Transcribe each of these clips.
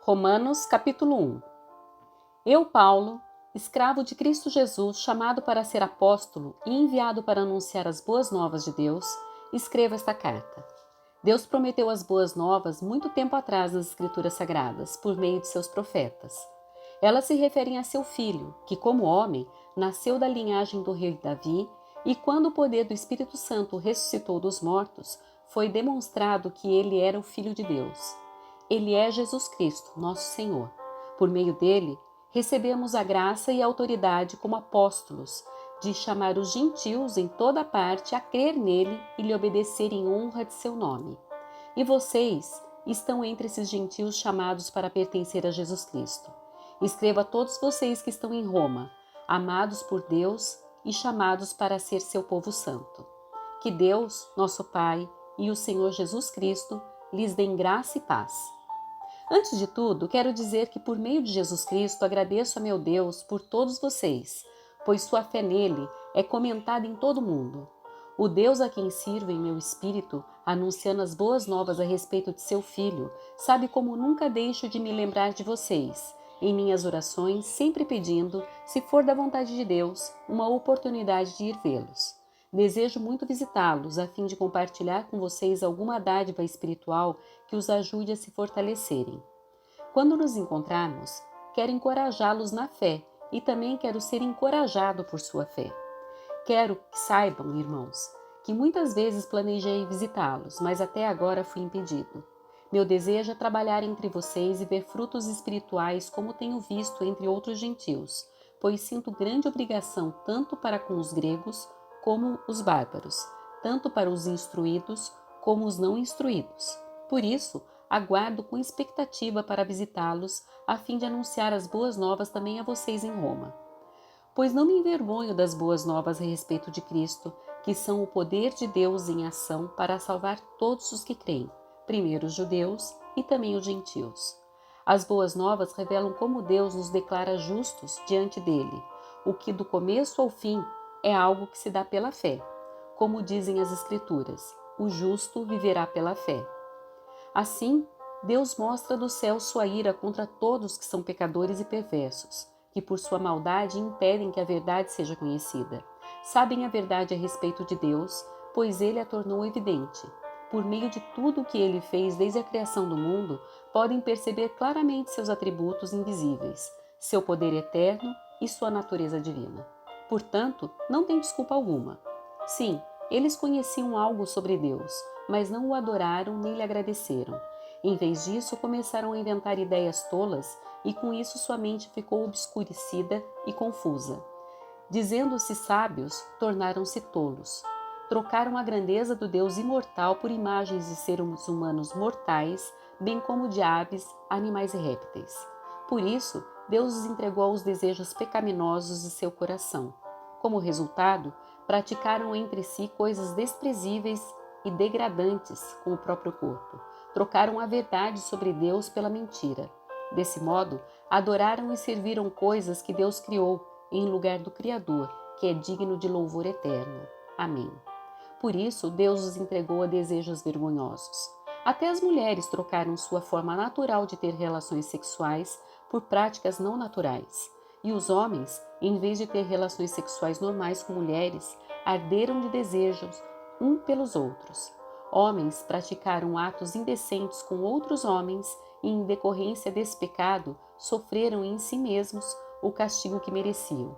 Romanos capítulo 1. Eu, Paulo, escravo de Cristo Jesus, chamado para ser apóstolo e enviado para anunciar as boas novas de Deus, escrevo esta carta. Deus prometeu as boas novas muito tempo atrás nas Escrituras Sagradas, por meio de seus profetas. Elas se referem a seu filho, que, como homem, nasceu da linhagem do rei Davi, e quando o poder do Espírito Santo o ressuscitou dos mortos, foi demonstrado que ele era o Filho de Deus. Ele é Jesus Cristo, nosso Senhor. Por meio dele, recebemos a graça e a autoridade como apóstolos, de chamar os gentios em toda parte a crer nele e lhe obedecer em honra de seu nome. E vocês estão entre esses gentios chamados para pertencer a Jesus Cristo. Escrevo a todos vocês que estão em Roma, amados por Deus e chamados para ser seu povo santo. Que Deus, nosso Pai, e o Senhor Jesus Cristo lhes deem graça e paz. Antes de tudo, quero dizer que por meio de Jesus Cristo agradeço a meu Deus por todos vocês, pois sua fé nele é comentada em todo o mundo. O Deus a quem sirvo em meu espírito, anunciando as boas novas a respeito de seu Filho, sabe como nunca deixo de me lembrar de vocês, em minhas orações, sempre pedindo, se for da vontade de Deus, uma oportunidade de ir vê-los. Desejo muito visitá-los, a fim de compartilhar com vocês alguma dádiva espiritual que os ajude a se fortalecerem. Quando nos encontrarmos, quero encorajá-los na fé e também quero ser encorajado por sua fé. Quero que saibam, irmãos, que muitas vezes planejei visitá-los, mas até agora fui impedido. Meu desejo é trabalhar entre vocês e ver frutos espirituais como tenho visto entre outros gentios, pois sinto grande obrigação tanto para com os gregos como os bárbaros, tanto para os instruídos como os não instruídos. Por isso, aguardo com expectativa para visitá-los, a fim de anunciar as boas novas também a vocês em Roma. Pois não me envergonho das boas novas a respeito de Cristo, que são o poder de Deus em ação para salvar todos os que creem, primeiro os judeus e também os gentios. As boas novas revelam como Deus nos declara justos diante dele, o que do começo ao fim é algo que se dá pela fé. Como dizem as Escrituras, o justo viverá pela fé. Assim, Deus mostra do céu sua ira contra todos que são pecadores e perversos, que por sua maldade impedem que a verdade seja conhecida. Sabem a verdade a respeito de Deus, pois ele a tornou evidente. Por meio de tudo o que ele fez desde a criação do mundo, podem perceber claramente seus atributos invisíveis, seu poder eterno e sua natureza divina. Portanto, não tem desculpa alguma. Sim, eles conheciam algo sobre Deus, mas não o adoraram nem lhe agradeceram. Em vez disso, começaram a inventar ideias tolas e com isso sua mente ficou obscurecida e confusa. Dizendo-se sábios, tornaram-se tolos. Trocaram a grandeza do Deus imortal por imagens de seres humanos mortais, bem como de aves, animais e répteis. Por isso, Deus os entregou aos desejos pecaminosos de seu coração. Como resultado, praticaram entre si coisas desprezíveis e degradantes com o próprio corpo. Trocaram a verdade sobre Deus pela mentira. Desse modo, adoraram e serviram coisas que Deus criou, em lugar do Criador, que é digno de louvor eterno. Amém. Por isso, Deus os entregou a desejos vergonhosos. Até as mulheres trocaram sua forma natural de ter relações sexuais por práticas não naturais. E os homens, em vez de ter relações sexuais normais com mulheres, arderam de desejos um pelos outros. Homens praticaram atos indecentes com outros homens e, em decorrência desse pecado, sofreram em si mesmos o castigo que mereciam.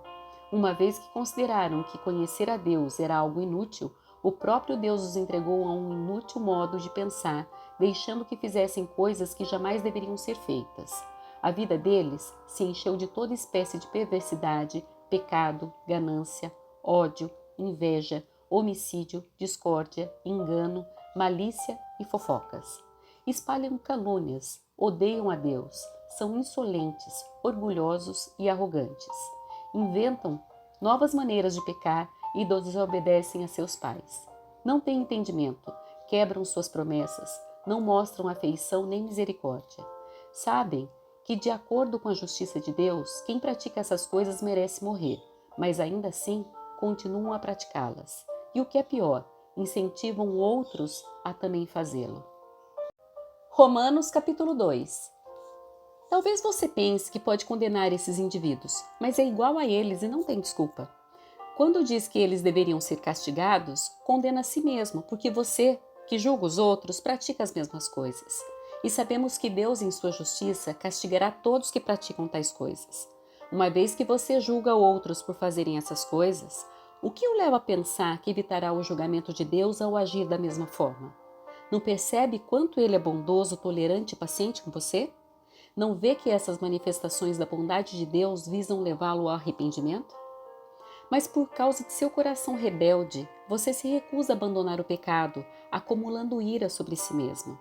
Uma vez que consideraram que conhecer a Deus era algo inútil, o próprio Deus os entregou a um inútil modo de pensar, deixando que fizessem coisas que jamais deveriam ser feitas. A vida deles se encheu de toda espécie de perversidade, pecado, ganância, ódio, inveja, homicídio, discórdia, engano, malícia e fofocas. Espalham calúnias, odeiam a Deus, são insolentes, orgulhosos e arrogantes. Inventam novas maneiras de pecar e desobedecem a seus pais. Não têm entendimento, quebram suas promessas, não mostram afeição nem misericórdia. Sabem que, de acordo com a justiça de Deus, quem pratica essas coisas merece morrer, mas ainda assim continuam a praticá-las. E o que é pior, incentivam outros a também fazê-lo. Romanos capítulo 2. Talvez você pense que pode condenar esses indivíduos, mas é igual a eles e não tem desculpa. Quando diz que eles deveriam ser castigados, condena a si mesmo, porque você, que julga os outros, pratica as mesmas coisas. E sabemos que Deus, em sua justiça, castigará todos que praticam tais coisas. Uma vez que você julga outros por fazerem essas coisas, o que o leva a pensar que evitará o julgamento de Deus ao agir da mesma forma? Não percebe quanto Ele é bondoso, tolerante e paciente com você? Não vê que essas manifestações da bondade de Deus visam levá-lo ao arrependimento? Mas por causa de seu coração rebelde, você se recusa a abandonar o pecado, acumulando ira sobre si mesmo.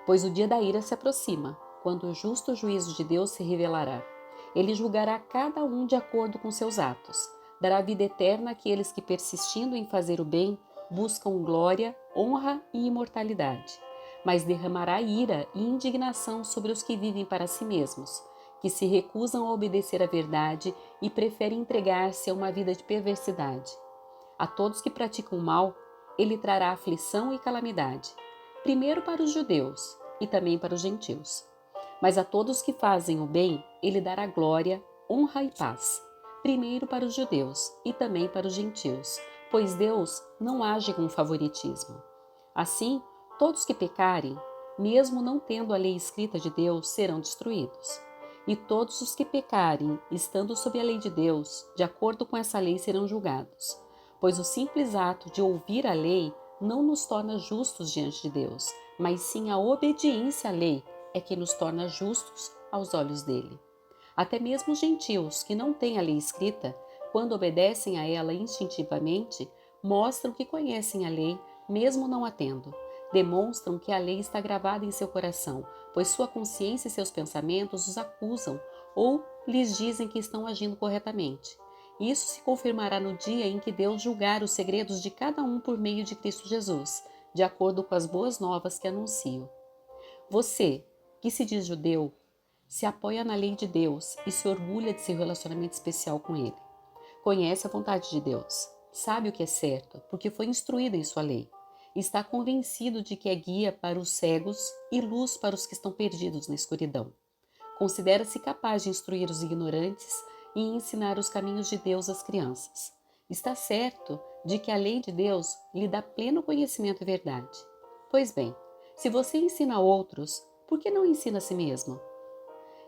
Pois o dia da ira se aproxima, quando o justo juízo de Deus se revelará. Ele julgará cada um de acordo com seus atos. Dará vida eterna àqueles que, persistindo em fazer o bem, buscam glória, honra e imortalidade. Mas derramará ira e indignação sobre os que vivem para si mesmos, que se recusam a obedecer à verdade e preferem entregar-se a uma vida de perversidade. A todos que praticam o mal, ele trará aflição e calamidade, primeiro para os judeus e também para os gentios. Mas a todos que fazem o bem, ele dará glória, honra e paz, primeiro para os judeus e também para os gentios, pois Deus não age com favoritismo. Assim, todos que pecarem, mesmo não tendo a lei escrita de Deus, serão destruídos. E todos os que pecarem, estando sob a lei de Deus, de acordo com essa lei serão julgados. Pois o simples ato de ouvir a lei não nos torna justos diante de Deus, mas sim a obediência à lei é que nos torna justos aos olhos dele. Até mesmo os gentios, que não têm a lei escrita, quando obedecem a ela instintivamente, mostram que conhecem a lei, mesmo não a tendo. Demonstram que a lei está gravada em seu coração, pois sua consciência e seus pensamentos os acusam ou lhes dizem que estão agindo corretamente. Isso se confirmará no dia em que Deus julgar os segredos de cada um por meio de Cristo Jesus, de acordo com as boas novas que anuncio. Você, que se diz judeu, se apoia na lei de Deus e se orgulha de seu relacionamento especial com Ele. Conhece a vontade de Deus, sabe o que é certo, porque foi instruído em sua lei. Está convencido de que é guia para os cegos e luz para os que estão perdidos na escuridão. Considera-se capaz de instruir os ignorantes e ensinar os caminhos de Deus às crianças. Está certo de que a lei de Deus lhe dá pleno conhecimento e verdade. Pois bem, se você ensina a outros, por que não ensina a si mesmo?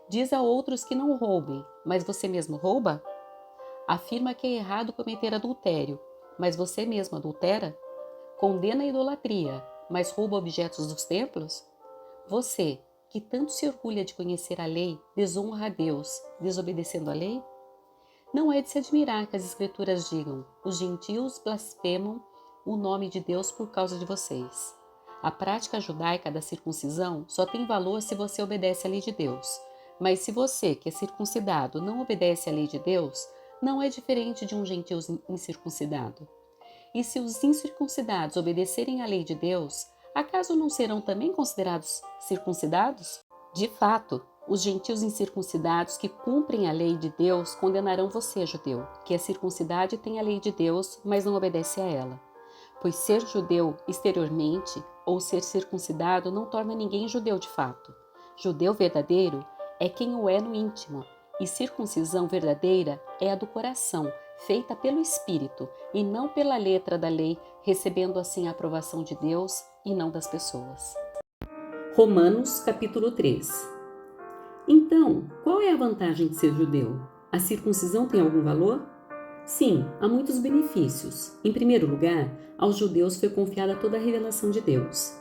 Diz a outros que não roubem, mas você mesmo rouba? Afirma que é errado cometer adultério, mas você mesmo adultera? Condena a idolatria, mas rouba objetos dos templos? Você, que tanto se orgulha de conhecer a lei, desonra a Deus, desobedecendo a lei? Não é de se admirar que as Escrituras digam: os gentios blasfemam o nome de Deus por causa de vocês. A prática judaica da circuncisão só tem valor se você obedece à lei de Deus. Mas se você, que é circuncidado, não obedece à lei de Deus, não é diferente de um gentio incircuncidado. E se os incircuncidados obedecerem à lei de Deus, acaso não serão também considerados circuncidados? De fato, os gentios incircuncidados que cumprem a lei de Deus condenarão você, judeu, que é circuncidado e tem a lei de Deus, mas não obedece a ela. Pois ser judeu exteriormente ou ser circuncidado não torna ninguém judeu de fato. Judeu verdadeiro é quem o é no íntimo, e circuncisão verdadeira é a do coração, feita pelo Espírito e não pela letra da lei, recebendo assim a aprovação de Deus e não das pessoas. Romanos capítulo 3. Então, qual é a vantagem de ser judeu? A circuncisão tem algum valor? Sim, há muitos benefícios. Em primeiro lugar, aos judeus foi confiada toda a revelação de Deus.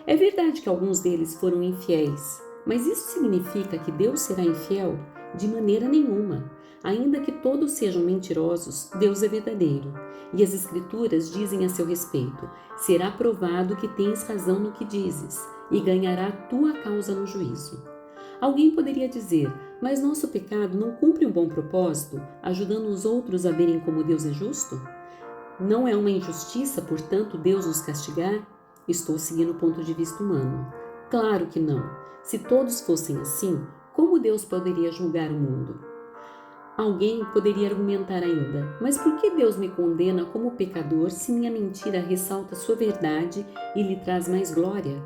É verdade que alguns deles foram infiéis, mas isso significa que Deus será infiel? De maneira nenhuma. Ainda que todos sejam mentirosos, Deus é verdadeiro. E as Escrituras dizem a seu respeito: será provado que tens razão no que dizes, e ganhará a tua causa no juízo. Alguém poderia dizer: mas nosso pecado não cumpre um bom propósito, ajudando os outros a verem como Deus é justo? Não é uma injustiça, portanto, Deus nos castigar? Estou seguindo o ponto de vista humano. Claro que não. Se todos fossem assim, como Deus poderia julgar o mundo? Alguém poderia argumentar ainda: mas por que Deus me condena como pecador se minha mentira ressalta sua verdade e lhe traz mais glória?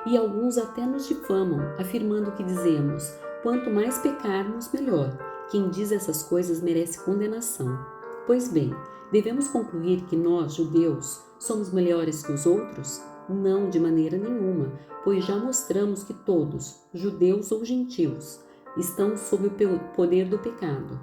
E alguns até nos difamam, afirmando que dizemos: Quanto mais pecarmos, melhor. Quem diz essas coisas merece condenação. Pois bem, devemos concluir que nós, judeus, somos melhores que os outros? Não, de maneira nenhuma, pois já mostramos que todos, judeus ou gentios, estão sob o poder do pecado.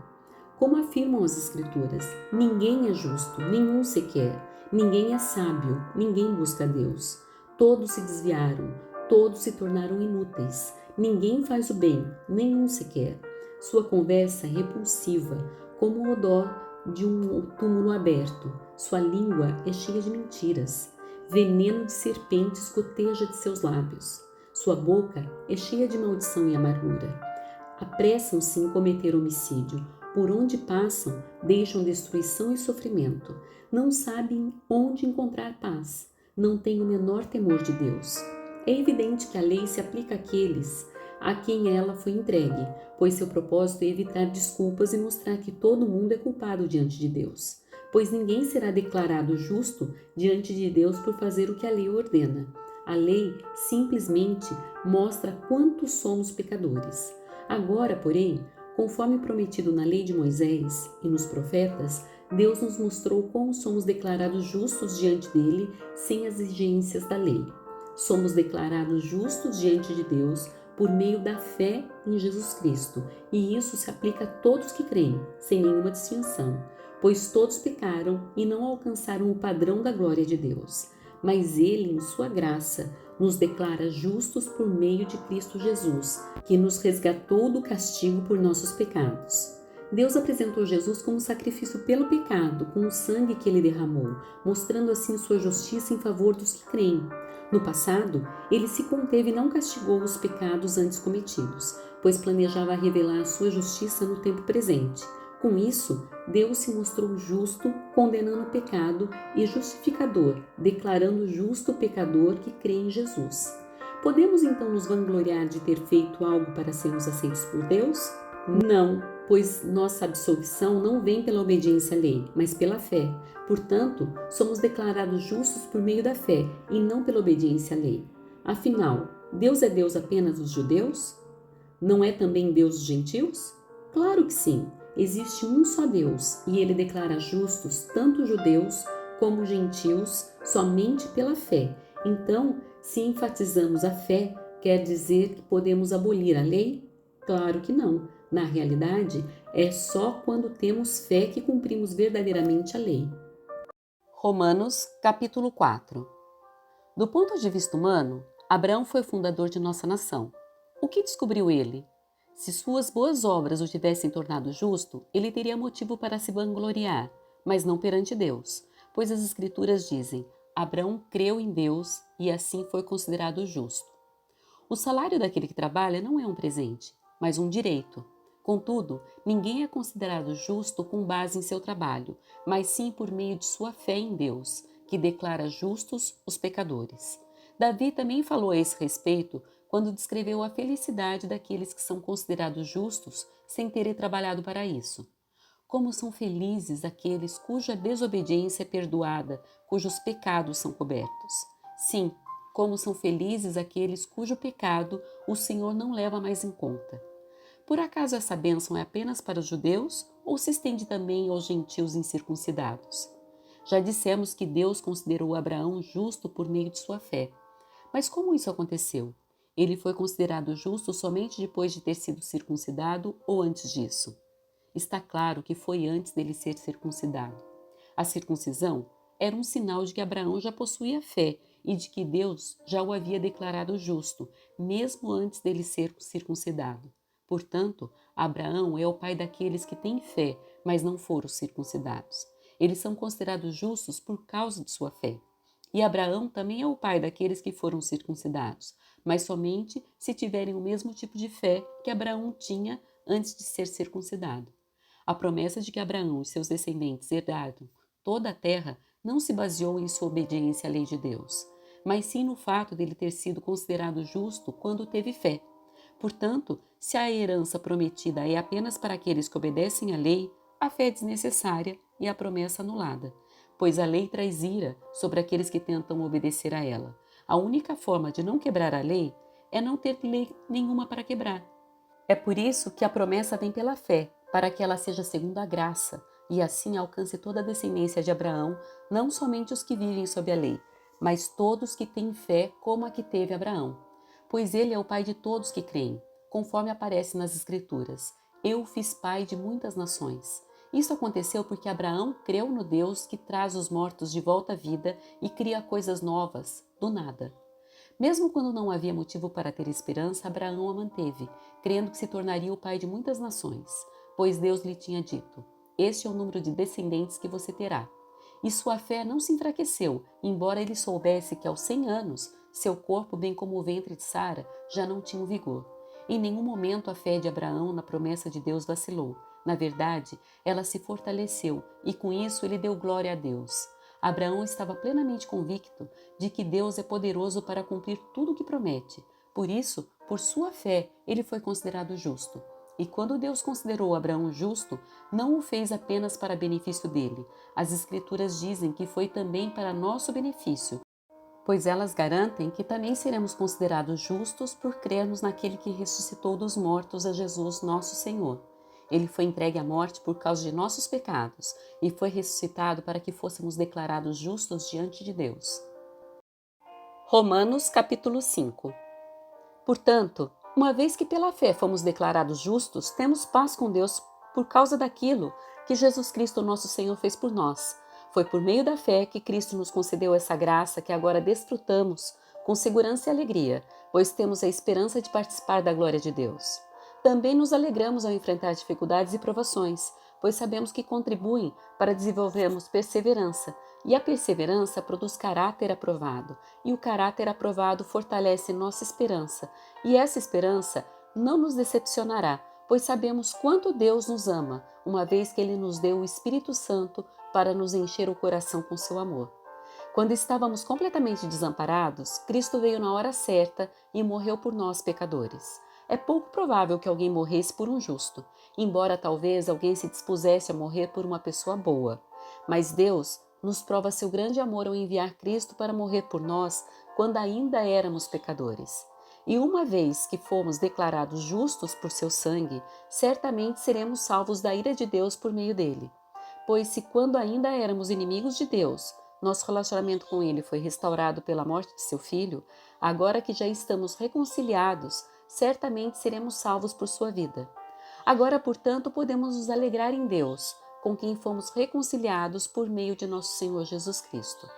Como afirmam as Escrituras, ninguém é justo, nenhum sequer, ninguém é sábio, ninguém busca Deus. Todos se desviaram, todos se tornaram inúteis, ninguém faz o bem, nenhum sequer. Sua conversa é repulsiva, como o odor de um túmulo aberto. Sua língua é cheia de mentiras. Veneno de serpentes goteja de seus lábios. Sua boca é cheia de maldição e amargura. Apressam-se em cometer homicídio. Por onde passam, deixam destruição e sofrimento. Não sabem onde encontrar paz. Não têm o menor temor de Deus. É evidente que a lei se aplica àqueles a quem ela foi entregue, pois seu propósito é evitar desculpas e mostrar que todo mundo é culpado diante de Deus. Pois ninguém será declarado justo diante de Deus por fazer o que a lei ordena. A lei simplesmente mostra quanto somos pecadores. Agora, porém, conforme prometido na lei de Moisés e nos profetas, Deus nos mostrou como somos declarados justos diante dele sem as exigências da lei. Somos declarados justos diante de Deus por meio da fé em Jesus Cristo, e isso se aplica a todos que creem, sem nenhuma distinção, pois todos pecaram e não alcançaram o padrão da glória de Deus. Mas ele, em sua graça, nos declara justos por meio de Cristo Jesus, que nos resgatou do castigo por nossos pecados. Deus apresentou Jesus como sacrifício pelo pecado, com o sangue que ele derramou, mostrando assim sua justiça em favor dos que creem. No passado, ele se conteve e não castigou os pecados antes cometidos, pois planejava revelar sua justiça no tempo presente. Com isso, Deus se mostrou justo, condenando o pecado, e justificador, declarando justo o pecador que crê em Jesus. Podemos então nos vangloriar de ter feito algo para sermos aceitos por Deus? Não, pois nossa absolvição não vem pela obediência à lei, mas pela fé. Portanto, somos declarados justos por meio da fé e não pela obediência à lei. Afinal, Deus é Deus apenas dos judeus? Não é também Deus dos gentios? Claro que sim. Existe um só Deus e ele declara justos tanto judeus como gentios somente pela fé. Então, se enfatizamos a fé, quer dizer que podemos abolir a lei? Claro que não. Na realidade, é só quando temos fé que cumprimos verdadeiramente a lei. Romanos, capítulo 4. Do ponto de vista humano, Abraão foi o fundador de nossa nação. O que descobriu ele? Se suas boas obras o tivessem tornado justo, ele teria motivo para se vangloriar, mas não perante Deus, pois as Escrituras dizem: Abraão creu em Deus e assim foi considerado justo. O salário daquele que trabalha não é um presente, mas um direito. Contudo, ninguém é considerado justo com base em seu trabalho, mas sim por meio de sua fé em Deus, que declara justos os pecadores. Davi também falou a esse respeito quando descreveu a felicidade daqueles que são considerados justos sem terem trabalhado para isso. Como são felizes aqueles cuja desobediência é perdoada, cujos pecados são cobertos. Sim, como são felizes aqueles cujo pecado o Senhor não leva mais em conta. Por acaso essa bênção é apenas para os judeus ou se estende também aos gentios incircuncidados? Já dissemos que Deus considerou Abraão justo por meio de sua fé. Mas como isso aconteceu? Ele foi considerado justo somente depois de ter sido circuncidado ou antes disso? Está claro que foi antes dele ser circuncidado. A circuncisão era um sinal de que Abraão já possuía fé e de que Deus já o havia declarado justo, mesmo antes dele ser circuncidado. Portanto, Abraão é o pai daqueles que têm fé, mas não foram circuncidados. Eles são considerados justos por causa de sua fé. E Abraão também é o pai daqueles que foram circuncidados, mas somente se tiverem o mesmo tipo de fé que Abraão tinha antes de ser circuncidado. A promessa de que Abraão e seus descendentes herdaram toda a terra não se baseou em sua obediência à lei de Deus, mas sim no fato dele ter sido considerado justo quando teve fé. Portanto, se a herança prometida é apenas para aqueles que obedecem à lei, a fé é desnecessária e a promessa anulada, pois a lei traz ira sobre aqueles que tentam obedecer a ela. A única forma de não quebrar a lei é não ter lei nenhuma para quebrar. É por isso que a promessa vem pela fé, para que ela seja segundo a graça, e assim alcance toda a descendência de Abraão, não somente os que vivem sob a lei, mas todos que têm fé como a que teve Abraão. Pois ele é o pai de todos que creem, conforme aparece nas Escrituras. Eu o fiz pai de muitas nações. Isso aconteceu porque Abraão creu no Deus que traz os mortos de volta à vida e cria coisas novas, do nada. Mesmo quando não havia motivo para ter esperança, Abraão a manteve, crendo que se tornaria o pai de muitas nações, pois Deus lhe tinha dito: Este é o número de descendentes que você terá. E sua fé não se enfraqueceu, embora ele soubesse que aos 100 anos, seu corpo, bem como o ventre de Sara, já não tinham vigor. Em nenhum momento a fé de Abraão na promessa de Deus vacilou. Na verdade, ela se fortaleceu e com isso ele deu glória a Deus. Abraão estava plenamente convicto de que Deus é poderoso para cumprir tudo o que promete. Por isso, por sua fé, ele foi considerado justo. E quando Deus considerou Abraão justo, não o fez apenas para benefício dele. As Escrituras dizem que foi também para nosso benefício, pois elas garantem que também seremos considerados justos por crermos naquele que ressuscitou dos mortos, a Jesus, nosso Senhor. Ele foi entregue à morte por causa de nossos pecados e foi ressuscitado para que fôssemos declarados justos diante de Deus. Romanos capítulo 5. Portanto, uma vez que pela fé fomos declarados justos, temos paz com Deus por causa daquilo que Jesus Cristo, nosso Senhor, fez por nós. Foi por meio da fé que Cristo nos concedeu essa graça que agora desfrutamos com segurança e alegria, pois temos a esperança de participar da glória de Deus. Também nos alegramos ao enfrentar dificuldades e provações, pois sabemos que contribuem para desenvolvermos perseverança, e a perseverança produz caráter aprovado, e o caráter aprovado fortalece nossa esperança, e essa esperança não nos decepcionará, pois sabemos quanto Deus nos ama, uma vez que Ele nos deu o Espírito Santo para nos encher o coração com seu amor. Quando estávamos completamente desamparados, Cristo veio na hora certa e morreu por nós, pecadores. É pouco provável que alguém morresse por um justo, embora talvez alguém se dispusesse a morrer por uma pessoa boa. Mas Deus nos prova seu grande amor ao enviar Cristo para morrer por nós quando ainda éramos pecadores. E uma vez que fomos declarados justos por seu sangue, certamente seremos salvos da ira de Deus por meio dele. Pois se quando ainda éramos inimigos de Deus, nosso relacionamento com ele foi restaurado pela morte de seu filho, agora que já estamos reconciliados, certamente seremos salvos por sua vida. Agora, portanto, podemos nos alegrar em Deus, com quem fomos reconciliados por meio de nosso Senhor Jesus Cristo.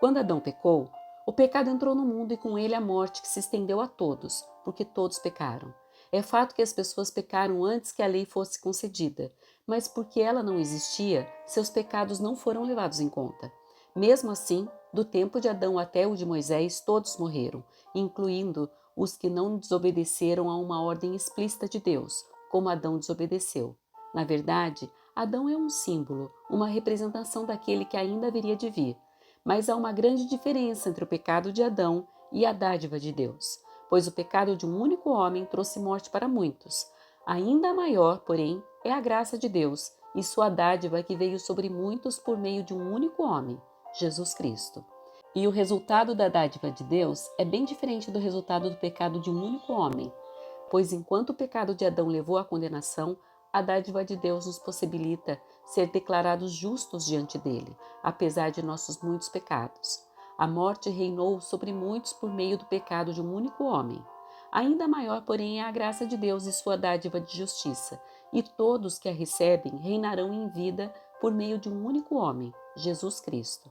Quando Adão pecou, o pecado entrou no mundo e com ele a morte que se estendeu a todos, porque todos pecaram. É fato que as pessoas pecaram antes que a lei fosse concedida, mas porque ela não existia, seus pecados não foram levados em conta. Mesmo assim, do tempo de Adão até o de Moisés, todos morreram, incluindo os que não desobedeceram a uma ordem explícita de Deus, como Adão desobedeceu. Na verdade, Adão é um símbolo, uma representação daquele que ainda haveria de vir. Mas há uma grande diferença entre o pecado de Adão e a dádiva de Deus, pois o pecado de um único homem trouxe morte para muitos. Ainda maior, porém, é a graça de Deus e sua dádiva que veio sobre muitos por meio de um único homem, Jesus Cristo. E o resultado da dádiva de Deus é bem diferente do resultado do pecado de um único homem, pois enquanto o pecado de Adão levou à condenação, a dádiva de Deus nos possibilita ser declarados justos diante dele, apesar de nossos muitos pecados. A morte reinou sobre muitos por meio do pecado de um único homem. Ainda maior, porém, é a graça de Deus e sua dádiva de justiça, e todos que a recebem reinarão em vida por meio de um único homem, Jesus Cristo.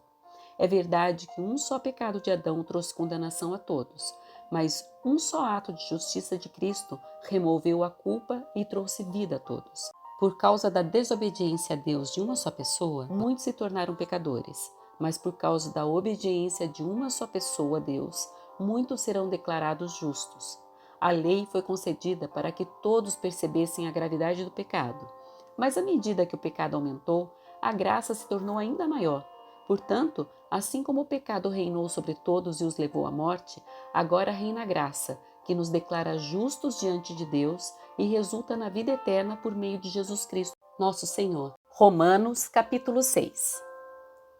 É verdade que um só pecado de Adão trouxe condenação a todos, mas um só ato de justiça de Cristo removeu a culpa e trouxe vida a todos. Por causa da desobediência a Deus de uma só pessoa, muitos se tornaram pecadores, mas por causa da obediência de uma só pessoa a Deus, muitos serão declarados justos. A lei foi concedida para que todos percebessem a gravidade do pecado, mas à medida que o pecado aumentou, a graça se tornou ainda maior. Portanto, assim como o pecado reinou sobre todos e os levou à morte, agora reina a graça, que nos declara justos diante de Deus e resulta na vida eterna por meio de Jesus Cristo, nosso Senhor. Romanos, capítulo 6.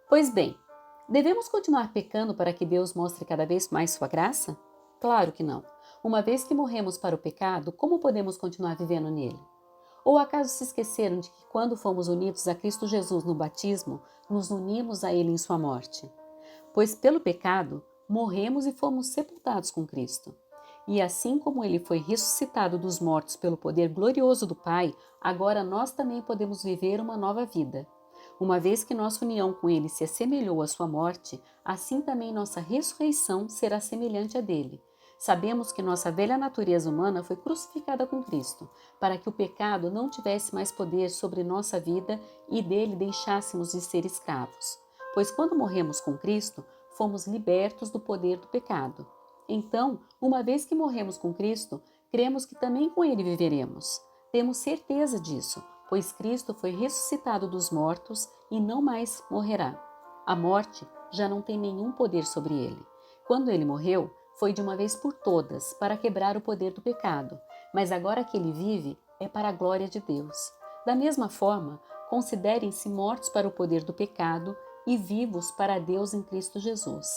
Pois bem, devemos continuar pecando para que Deus mostre cada vez mais sua graça? Claro que não. Uma vez que morremos para o pecado, como podemos continuar vivendo nele? Ou acaso se esqueceram de que quando fomos unidos a Cristo Jesus no batismo, nos unimos a Ele em sua morte? Pois pelo pecado, morremos e fomos sepultados com Cristo. E assim como Ele foi ressuscitado dos mortos pelo poder glorioso do Pai, agora nós também podemos viver uma nova vida. Uma vez que nossa união com Ele se assemelhou à sua morte, assim também nossa ressurreição será semelhante à dele. Sabemos que nossa velha natureza humana foi crucificada com Cristo, para que o pecado não tivesse mais poder sobre nossa vida e dele deixássemos de ser escravos. Pois quando morremos com Cristo, fomos libertos do poder do pecado. Então, uma vez que morremos com Cristo, cremos que também com ele viveremos. Temos certeza disso, pois Cristo foi ressuscitado dos mortos e não mais morrerá. A morte já não tem nenhum poder sobre ele. Quando ele morreu, foi de uma vez por todas para quebrar o poder do pecado, mas agora que ele vive, é para a glória de Deus. Da mesma forma, considerem-se mortos para o poder do pecado e vivos para Deus em Cristo Jesus.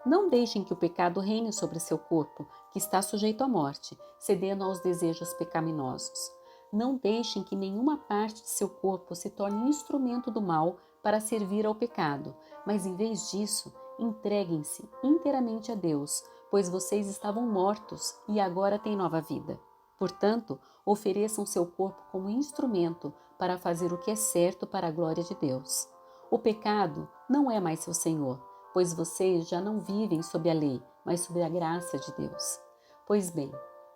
Não deixem que o pecado reine sobre seu corpo, que está sujeito à morte, cedendo aos desejos pecaminosos. Não deixem que nenhuma parte de seu corpo se torne instrumento do mal para servir ao pecado, mas em vez disso, entreguem-se inteiramente a Deus, pois vocês estavam mortos e agora têm nova vida. Portanto, ofereçam seu corpo como instrumento para fazer o que é certo para a glória de Deus. O pecado não é mais seu senhor, pois vocês já não vivem sob a lei, mas sob a graça de Deus. Pois bem,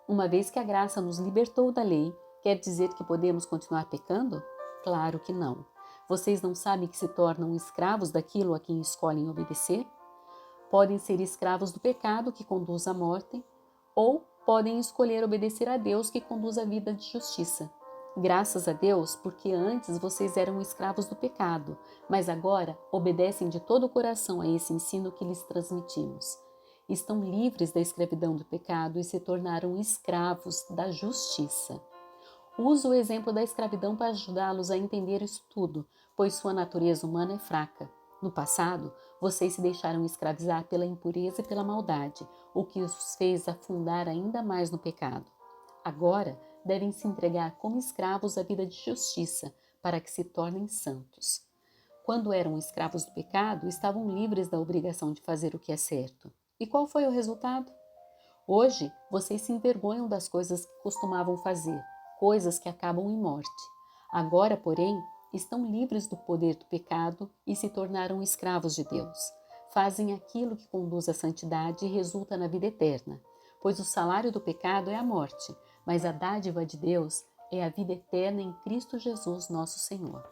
uma vez que a graça nos libertou da lei, quer dizer que podemos continuar pecando? Claro que não. Vocês não sabem que se tornam escravos daquilo a quem escolhem obedecer? Podem ser escravos do pecado que conduz à morte, ou podem escolher obedecer a Deus que conduz à vida de justiça. Graças a Deus, porque antes vocês eram escravos do pecado, mas agora obedecem de todo o coração a esse ensino que lhes transmitimos. Estão livres da escravidão do pecado e se tornaram escravos da justiça. Uso o exemplo da escravidão para ajudá-los a entender isso tudo, pois sua natureza humana é fraca. No passado, vocês se deixaram escravizar pela impureza e pela maldade, o que os fez afundar ainda mais no pecado. Agora, devem se entregar como escravos à vida de justiça, para que se tornem santos. Quando eram escravos do pecado, estavam livres da obrigação de fazer o que é certo. E qual foi o resultado? Hoje, vocês se envergonham das coisas que costumavam fazer, coisas que acabam em morte. Agora, porém, estão livres do poder do pecado e se tornaram escravos de Deus. Fazem aquilo que conduz à santidade e resulta na vida eterna, pois o salário do pecado é a morte, mas a dádiva de Deus é a vida eterna em Cristo Jesus, nosso Senhor.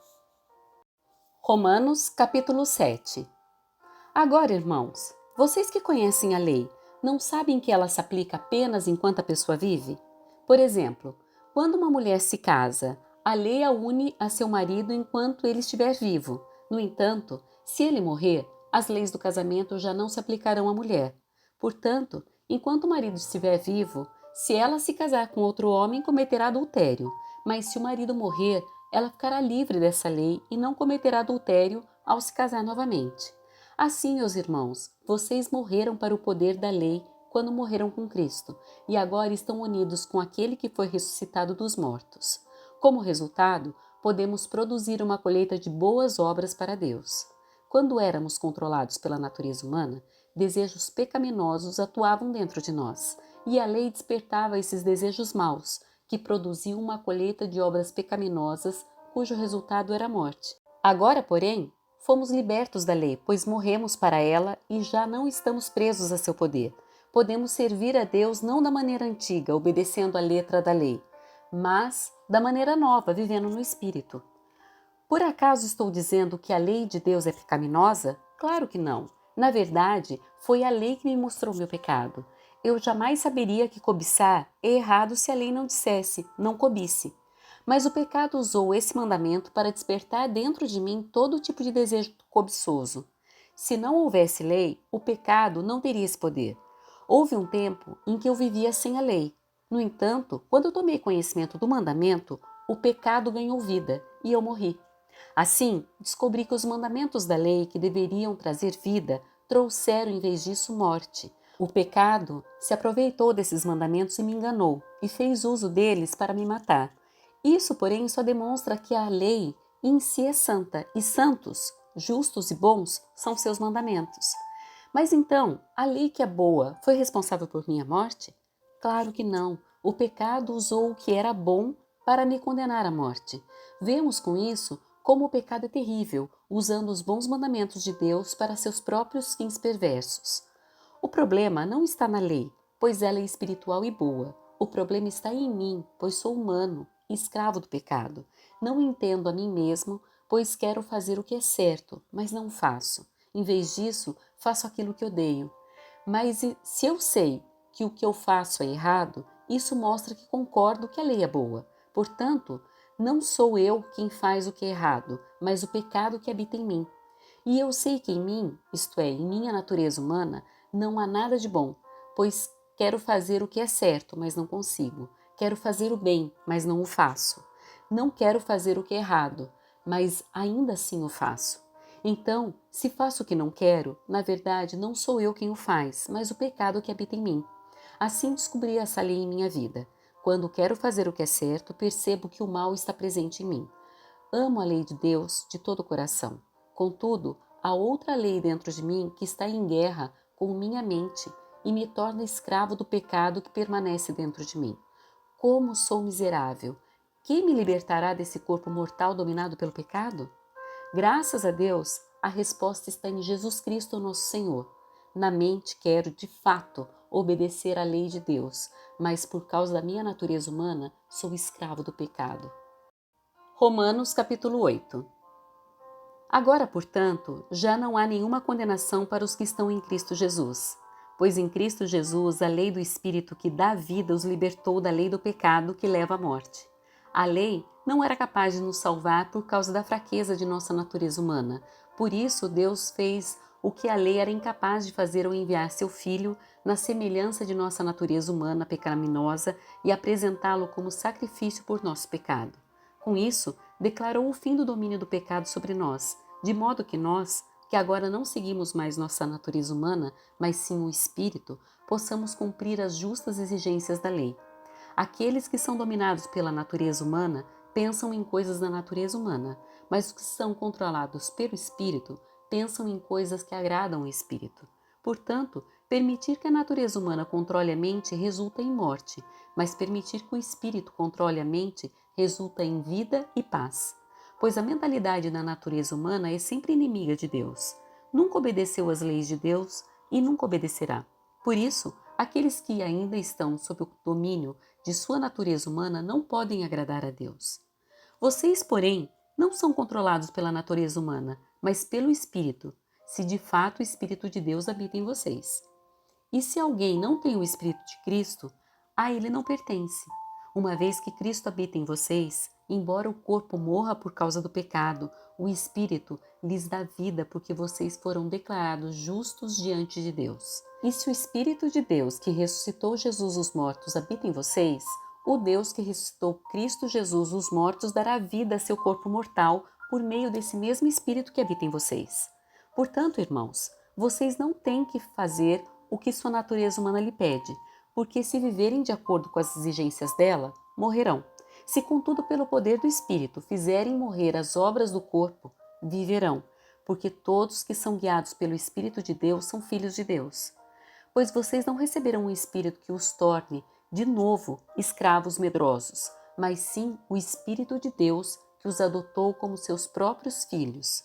Romanos, capítulo 7. Agora, irmãos, vocês que conhecem a lei, não sabem que ela se aplica apenas enquanto a pessoa vive? Por exemplo, quando uma mulher se casa, a lei a une a seu marido enquanto ele estiver vivo. No entanto, se ele morrer, as leis do casamento já não se aplicarão à mulher. Portanto, enquanto o marido estiver vivo, se ela se casar com outro homem, cometerá adultério. Mas se o marido morrer, ela ficará livre dessa lei e não cometerá adultério ao se casar novamente. Assim, meus irmãos, vocês morreram para o poder da lei quando morreram com Cristo, e agora estão unidos com aquele que foi ressuscitado dos mortos. Como resultado, podemos produzir uma colheita de boas obras para Deus. Quando éramos controlados pela natureza humana, desejos pecaminosos atuavam dentro de nós, e a lei despertava esses desejos maus, que produziam uma colheita de obras pecaminosas, cujo resultado era a morte. Agora, porém, fomos libertos da lei, pois morremos para ela e já não estamos presos a seu poder. Podemos servir a Deus não da maneira antiga, obedecendo a letra da lei, mas da maneira nova, vivendo no Espírito. Por acaso estou dizendo que a lei de Deus é pecaminosa? Claro que não. Na verdade, foi a lei que me mostrou meu pecado. Eu jamais saberia que cobiçar é errado se a lei não dissesse, não cobice. Mas o pecado usou esse mandamento para despertar dentro de mim todo tipo de desejo cobiçoso. Se não houvesse lei, o pecado não teria esse poder. Houve um tempo em que eu vivia sem a lei. No entanto, quando eu tomei conhecimento do mandamento, o pecado ganhou vida e eu morri. Assim, descobri que os mandamentos da lei que deveriam trazer vida trouxeram em vez disso morte. O pecado se aproveitou desses mandamentos e me enganou, e fez uso deles para me matar. Isso, porém, só demonstra que a lei em si é santa, e santos, justos e bons são seus mandamentos. Mas então, a lei que é boa foi responsável por minha morte? Claro que não. O pecado usou o que era bom para me condenar à morte. Vemos com isso como o pecado é terrível, usando os bons mandamentos de Deus para seus próprios fins perversos. O problema não está na lei, pois ela é espiritual e boa. O problema está em mim, pois sou humano, escravo do pecado. Não entendo a mim mesmo, pois quero fazer o que é certo, mas não faço. Em vez disso, faço aquilo que odeio. Mas se eu sei que o que eu faço é errado, isso mostra que concordo que a lei é boa. Portanto, não sou eu quem faz o que é errado, mas o pecado que habita em mim. E eu sei que em mim, isto é, em minha natureza humana, não há nada de bom, pois quero fazer o que é certo, mas não consigo. Quero fazer o bem, mas não o faço. Não quero fazer o que é errado, mas ainda assim o faço. Então, se faço o que não quero, na verdade não sou eu quem o faz, mas o pecado que habita em mim. Assim descobri essa lei em minha vida. Quando quero fazer o que é certo, percebo que o mal está presente em mim. Amo a lei de Deus de todo o coração. Contudo, há outra lei dentro de mim que está em guerra com minha mente e me torna escravo do pecado que permanece dentro de mim. Como sou miserável! Quem me libertará desse corpo mortal dominado pelo pecado? Graças a Deus, a resposta está em Jesus Cristo, nosso Senhor. Na mente quero, de fato, obedecer à lei de Deus, mas por causa da minha natureza humana, sou escravo do pecado. Romanos capítulo 8. Agora, portanto, já não há nenhuma condenação para os que estão em Cristo Jesus, pois em Cristo Jesus a lei do Espírito que dá vida os libertou da lei do pecado que leva à morte. A lei não era capaz de nos salvar por causa da fraqueza de nossa natureza humana. Por isso, Deus fez o que a lei era incapaz de fazer ao enviar seu Filho na semelhança de nossa natureza humana pecaminosa e apresentá-lo como sacrifício por nosso pecado. Com isso, declarou o fim do domínio do pecado sobre nós, de modo que nós, que agora não seguimos mais nossa natureza humana, mas sim o Espírito, possamos cumprir as justas exigências da lei. Aqueles que são dominados pela natureza humana pensam em coisas da natureza humana, mas os que são controlados pelo Espírito pensam em coisas que agradam o Espírito. Portanto, permitir que a natureza humana controle a mente resulta em morte, mas permitir que o Espírito controle a mente resulta em vida e paz. Pois a mentalidade da natureza humana é sempre inimiga de Deus. Nunca obedeceu às leis de Deus e nunca obedecerá. Por isso, aqueles que ainda estão sob o domínio de sua natureza humana não podem agradar a Deus. Vocês, porém, não são controlados pela natureza humana, mas pelo Espírito, se de fato o Espírito de Deus habita em vocês. E se alguém não tem o Espírito de Cristo, a ele não pertence. Uma vez que Cristo habita em vocês, embora o corpo morra por causa do pecado, o Espírito lhes dá vida porque vocês foram declarados justos diante de Deus. E se o Espírito de Deus que ressuscitou Jesus dos mortos habita em vocês, o Deus que ressuscitou Cristo Jesus dos mortos dará vida a seu corpo mortal por meio desse mesmo Espírito que habita em vocês. Portanto, irmãos, vocês não têm que fazer o que sua natureza humana lhe pede, porque se viverem de acordo com as exigências dela, morrerão. Se, contudo, pelo poder do Espírito fizerem morrer as obras do corpo, viverão, porque todos que são guiados pelo Espírito de Deus são filhos de Deus. Pois vocês não receberão um Espírito que os torne, de novo, escravos medrosos, mas sim o Espírito de Deus que os adotou como seus próprios filhos.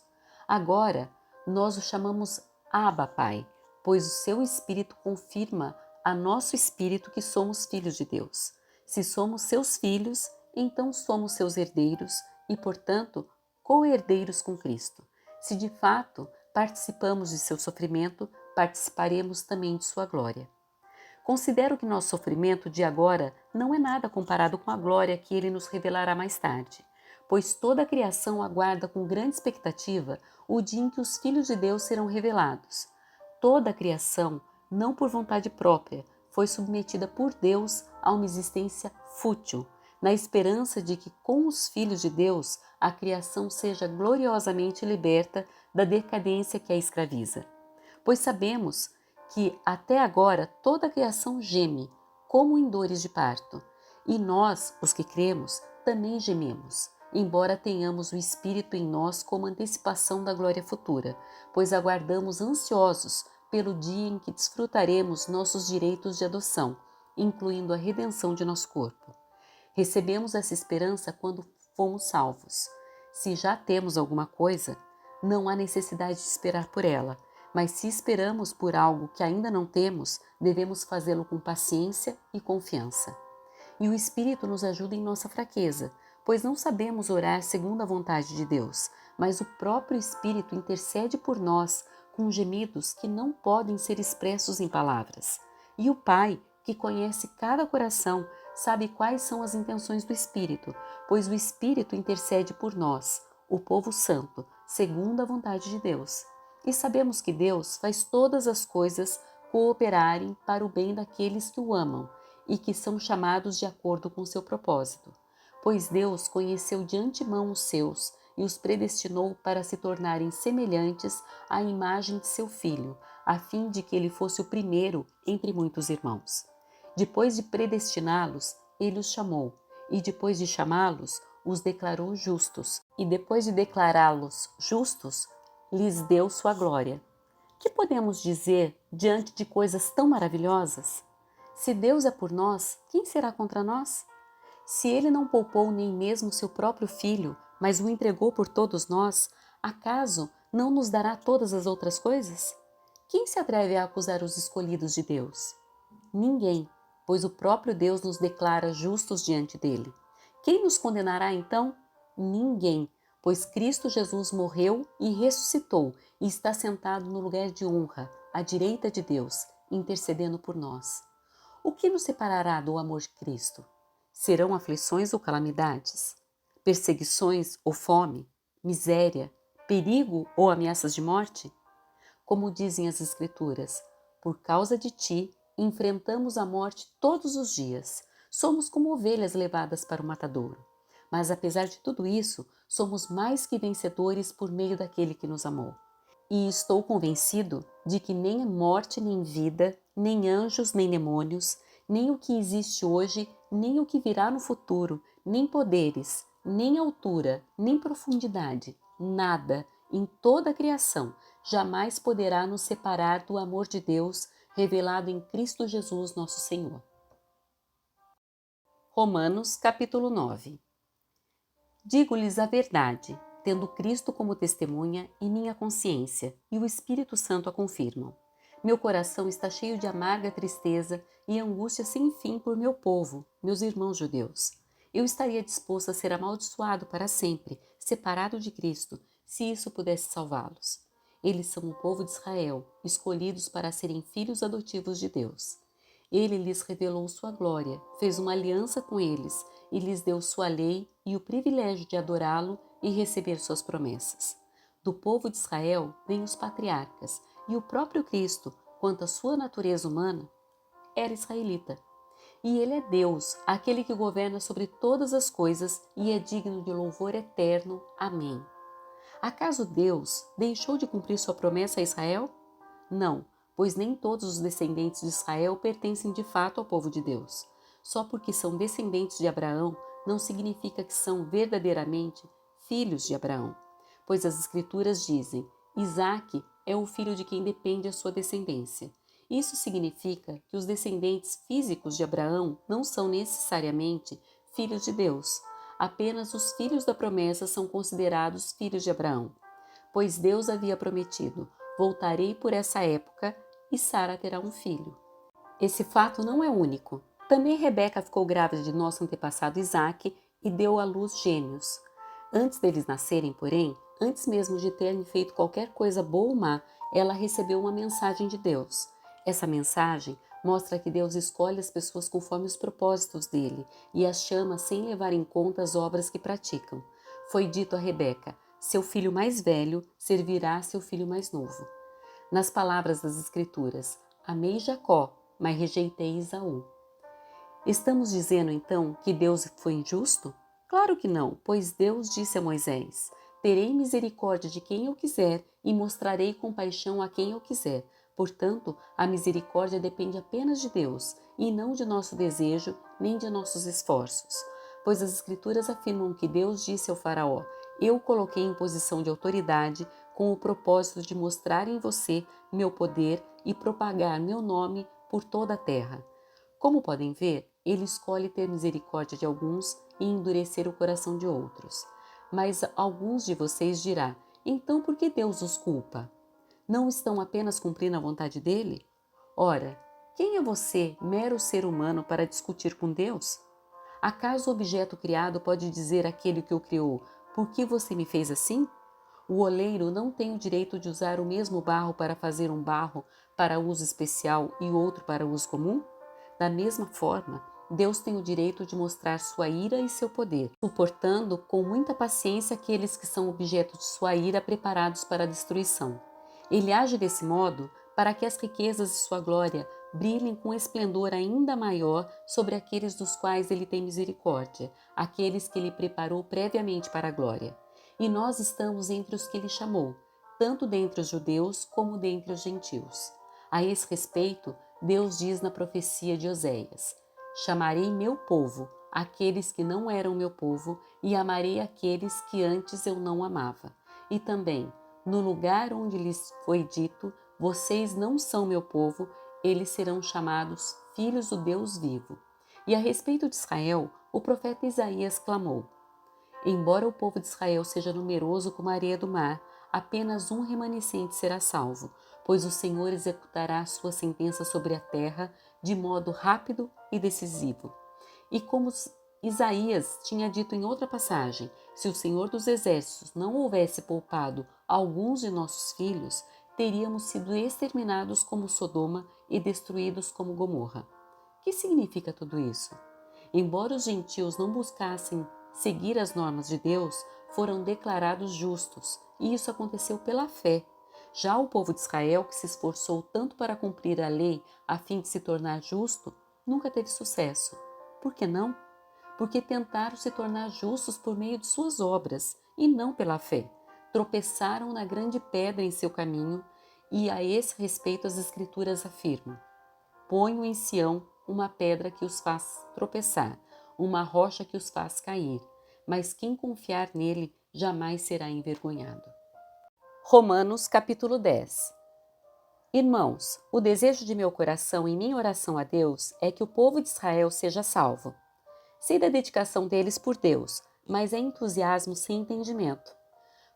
Agora, nós o chamamos Abba, Pai, pois o seu Espírito confirma a nosso espírito que somos filhos de Deus. Se somos seus filhos, então somos seus herdeiros e, portanto, co-herdeiros com Cristo. Se de fato participamos de seu sofrimento, participaremos também de sua glória. Considero que nosso sofrimento de agora não é nada comparado com a glória que ele nos revelará mais tarde, pois toda a criação aguarda com grande expectativa o dia em que os filhos de Deus serão revelados. Toda a criação, não por vontade própria, foi submetida por Deus a uma existência fútil, na esperança de que com os filhos de Deus a criação seja gloriosamente liberta da decadência que a escraviza. Pois sabemos que até agora toda a criação geme, como em dores de parto. E nós, os que cremos, também gememos, embora tenhamos o Espírito em nós como antecipação da glória futura, pois aguardamos ansiosos pelo dia em que desfrutaremos nossos direitos de adoção, incluindo a redenção de nosso corpo. Recebemos essa esperança quando fomos salvos. Se já temos alguma coisa, não há necessidade de esperar por ela, mas se esperamos por algo que ainda não temos, devemos fazê-lo com paciência e confiança. E o Espírito nos ajuda em nossa fraqueza, pois não sabemos orar segundo a vontade de Deus, mas o próprio Espírito intercede por nós com gemidos que não podem ser expressos em palavras. E o Pai, que conhece cada coração, sabe quais são as intenções do Espírito, pois o Espírito intercede por nós, o povo santo, segundo a vontade de Deus. E sabemos que Deus faz todas as coisas cooperarem para o bem daqueles que o amam e que são chamados de acordo com seu propósito. Pois Deus conheceu de antemão os seus e os predestinou para se tornarem semelhantes à imagem de seu Filho, a fim de que ele fosse o primeiro entre muitos irmãos. Depois de predestiná-los, ele os chamou, e depois de chamá-los, os declarou justos, e depois de declará-los justos, lhes deu sua glória. Que podemos dizer diante de coisas tão maravilhosas? Se Deus é por nós, quem será contra nós? Se ele não poupou nem mesmo seu próprio filho, mas o entregou por todos nós, acaso não nos dará todas as outras coisas? Quem se atreve a acusar os escolhidos de Deus? Ninguém, pois o próprio Deus nos declara justos diante dele. Quem nos condenará então? Ninguém, pois Cristo Jesus morreu e ressuscitou e está sentado no lugar de honra, à direita de Deus, intercedendo por nós. O que nos separará do amor de Cristo? Serão aflições ou calamidades? Perseguições ou fome? Miséria? Perigo ou ameaças de morte? Como dizem as Escrituras, por causa de ti, enfrentamos a morte todos os dias. Somos como ovelhas levadas para o matadouro. Mas apesar de tudo isso, somos mais que vencedores por meio daquele que nos amou. E estou convencido de que nem a morte nem vida, nem anjos nem demônios, nem o que existe hoje, nem o que virá no futuro, nem poderes, nem altura, nem profundidade, nada em toda a criação jamais poderá nos separar do amor de Deus revelado em Cristo Jesus nosso Senhor. Romanos capítulo 9. Digo-lhes a verdade, tendo Cristo como testemunha e minha consciência, e o Espírito Santo a confirmam. Meu coração está cheio de amarga tristeza e angústia sem fim por meu povo, meus irmãos judeus. Eu estaria disposto a ser amaldiçoado para sempre, separado de Cristo, se isso pudesse salvá-los. Eles são o povo de Israel, escolhidos para serem filhos adotivos de Deus. Ele lhes revelou sua glória, fez uma aliança com eles e lhes deu sua lei e o privilégio de adorá-lo e receber suas promessas. Do povo de Israel vêm os patriarcas, e o próprio Cristo, quanto à sua natureza humana, era israelita. E ele é Deus, aquele que governa sobre todas as coisas e é digno de louvor eterno. Amém. Acaso Deus deixou de cumprir sua promessa a Israel? Não, pois nem todos os descendentes de Israel pertencem de fato ao povo de Deus. Só porque são descendentes de Abraão, não significa que são verdadeiramente filhos de Abraão. Pois as Escrituras dizem, Isaque é o filho de quem depende a sua descendência. Isso significa que os descendentes físicos de Abraão não são necessariamente filhos de Deus. Apenas os filhos da promessa são considerados filhos de Abraão. Pois Deus havia prometido, voltarei por essa época e Sara terá um filho. Esse fato não é único. Também Rebeca ficou grávida de nosso antepassado Isaque e deu à luz gêmeos. Antes deles nascerem, porém, antes mesmo de terem feito qualquer coisa boa ou má, ela recebeu uma mensagem de Deus. Essa mensagem mostra que Deus escolhe as pessoas conforme os propósitos dele e as chama sem levar em conta as obras que praticam. Foi dito a Rebeca, seu filho mais velho servirá a seu filho mais novo. Nas palavras das Escrituras, amei Jacó, mas rejeitei Esaú. Estamos dizendo então que Deus foi injusto? Claro que não, pois Deus disse a Moisés, terei misericórdia de quem eu quiser e mostrarei compaixão a quem eu quiser. Portanto, a misericórdia depende apenas de Deus e não de nosso desejo nem de nossos esforços. Pois as Escrituras afirmam que Deus disse ao Faraó: Eu o coloquei em posição de autoridade com o propósito de mostrar em você meu poder e propagar meu nome por toda a terra. Como podem ver, ele escolhe ter misericórdia de alguns e endurecer o coração de outros. Mas alguns de vocês dirão: então por que Deus os culpa? Não estão apenas cumprindo a vontade dele? Ora, quem é você, mero ser humano, para discutir com Deus? Acaso o objeto criado pode dizer àquele que o criou: por que você me fez assim? O oleiro não tem o direito de usar o mesmo barro para fazer um barro para uso especial e outro para uso comum? Da mesma forma, Deus tem o direito de mostrar sua ira e seu poder, suportando com muita paciência aqueles que são objeto de sua ira preparados para a destruição. Ele age desse modo para que as riquezas de sua glória brilhem com esplendor ainda maior sobre aqueles dos quais ele tem misericórdia, aqueles que ele preparou previamente para a glória. E nós estamos entre os que ele chamou, tanto dentre os judeus como dentre os gentios. A esse respeito, Deus diz na profecia de Oséias: Chamarei meu povo, aqueles que não eram meu povo, e amarei aqueles que antes eu não amava. E também, no lugar onde lhes foi dito: Vocês não são meu povo, eles serão chamados filhos do Deus vivo. E a respeito de Israel, o profeta Isaías clamou: Embora o povo de Israel seja numeroso como a areia do mar, apenas um remanescente será salvo, pois o Senhor executará sua sentença sobre a terra de modo rápido e decisivo. E como Isaías tinha dito em outra passagem, se o Senhor dos Exércitos não houvesse poupado alguns de nossos filhos, teríamos sido exterminados como Sodoma e destruídos como Gomorra. O que significa tudo isso? Embora os gentios não buscassem seguir as normas de Deus, foram declarados justos, e isso aconteceu pela fé. Já o povo de Israel, que se esforçou tanto para cumprir a lei a fim de se tornar justo, nunca teve sucesso. Por que não? Porque tentaram se tornar justos por meio de suas obras e não pela fé. Tropeçaram na grande pedra em seu caminho, e a esse respeito as Escrituras afirmam: Ponho em Sião uma pedra que os faz tropeçar, uma rocha que os faz cair, mas quem confiar nele jamais será envergonhado. Romanos capítulo 10. Irmãos, o desejo de meu coração em minha oração a Deus é que o povo de Israel seja salvo. Sei da dedicação deles por Deus, mas é entusiasmo sem entendimento.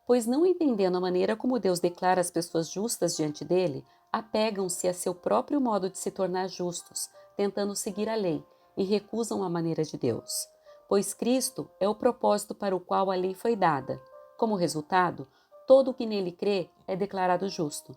Pois não entendendo a maneira como Deus declara as pessoas justas diante dele, apegam-se a seu próprio modo de se tornar justos, tentando seguir a lei, e recusam a maneira de Deus. Pois Cristo é o propósito para o qual a lei foi dada. Como resultado, todo o que nele crê é declarado justo.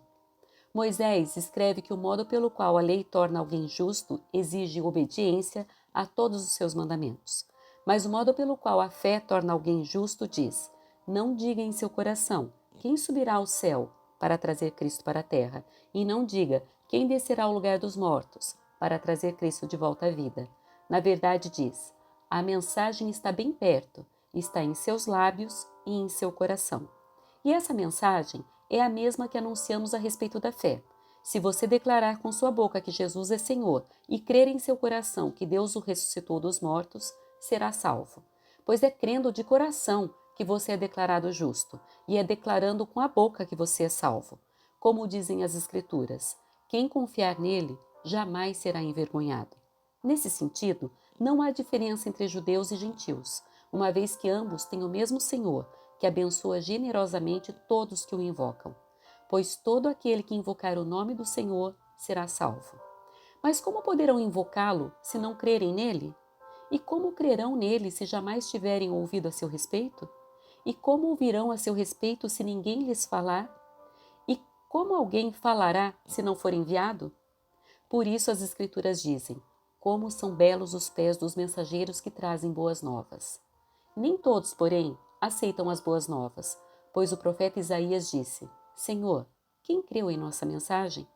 Moisés escreve que o modo pelo qual a lei torna alguém justo exige obediência a todos os seus mandamentos. Mas o modo pelo qual a fé torna alguém justo diz: Não diga em seu coração: quem subirá ao céu para trazer Cristo para a terra? E não diga: quem descerá ao lugar dos mortos para trazer Cristo de volta à vida? Na verdade diz: a mensagem está bem perto, está em seus lábios e em seu coração. E essa mensagem é a mesma que anunciamos a respeito da fé. Se você declarar com sua boca que Jesus é Senhor e crer em seu coração que Deus o ressuscitou dos mortos, será salvo. Pois é crendo de coração que você é declarado justo, e é declarando com a boca que você é salvo. Como dizem as Escrituras: quem confiar nele jamais será envergonhado. Nesse sentido, não há diferença entre judeus e gentios, uma vez que ambos têm o mesmo Senhor, que abençoa generosamente todos que o invocam. Pois todo aquele que invocar o nome do Senhor será salvo. Mas como poderão invocá-lo se não crerem nele? E como crerão nele se jamais tiverem ouvido a seu respeito? E como ouvirão a seu respeito se ninguém lhes falar? E como alguém falará se não for enviado? Por isso as Escrituras dizem: como são belos os pés dos mensageiros que trazem boas novas. Nem todos, porém, aceitam as boas novas, pois o profeta Isaías disse: Senhor, quem creu em nossa mensagem?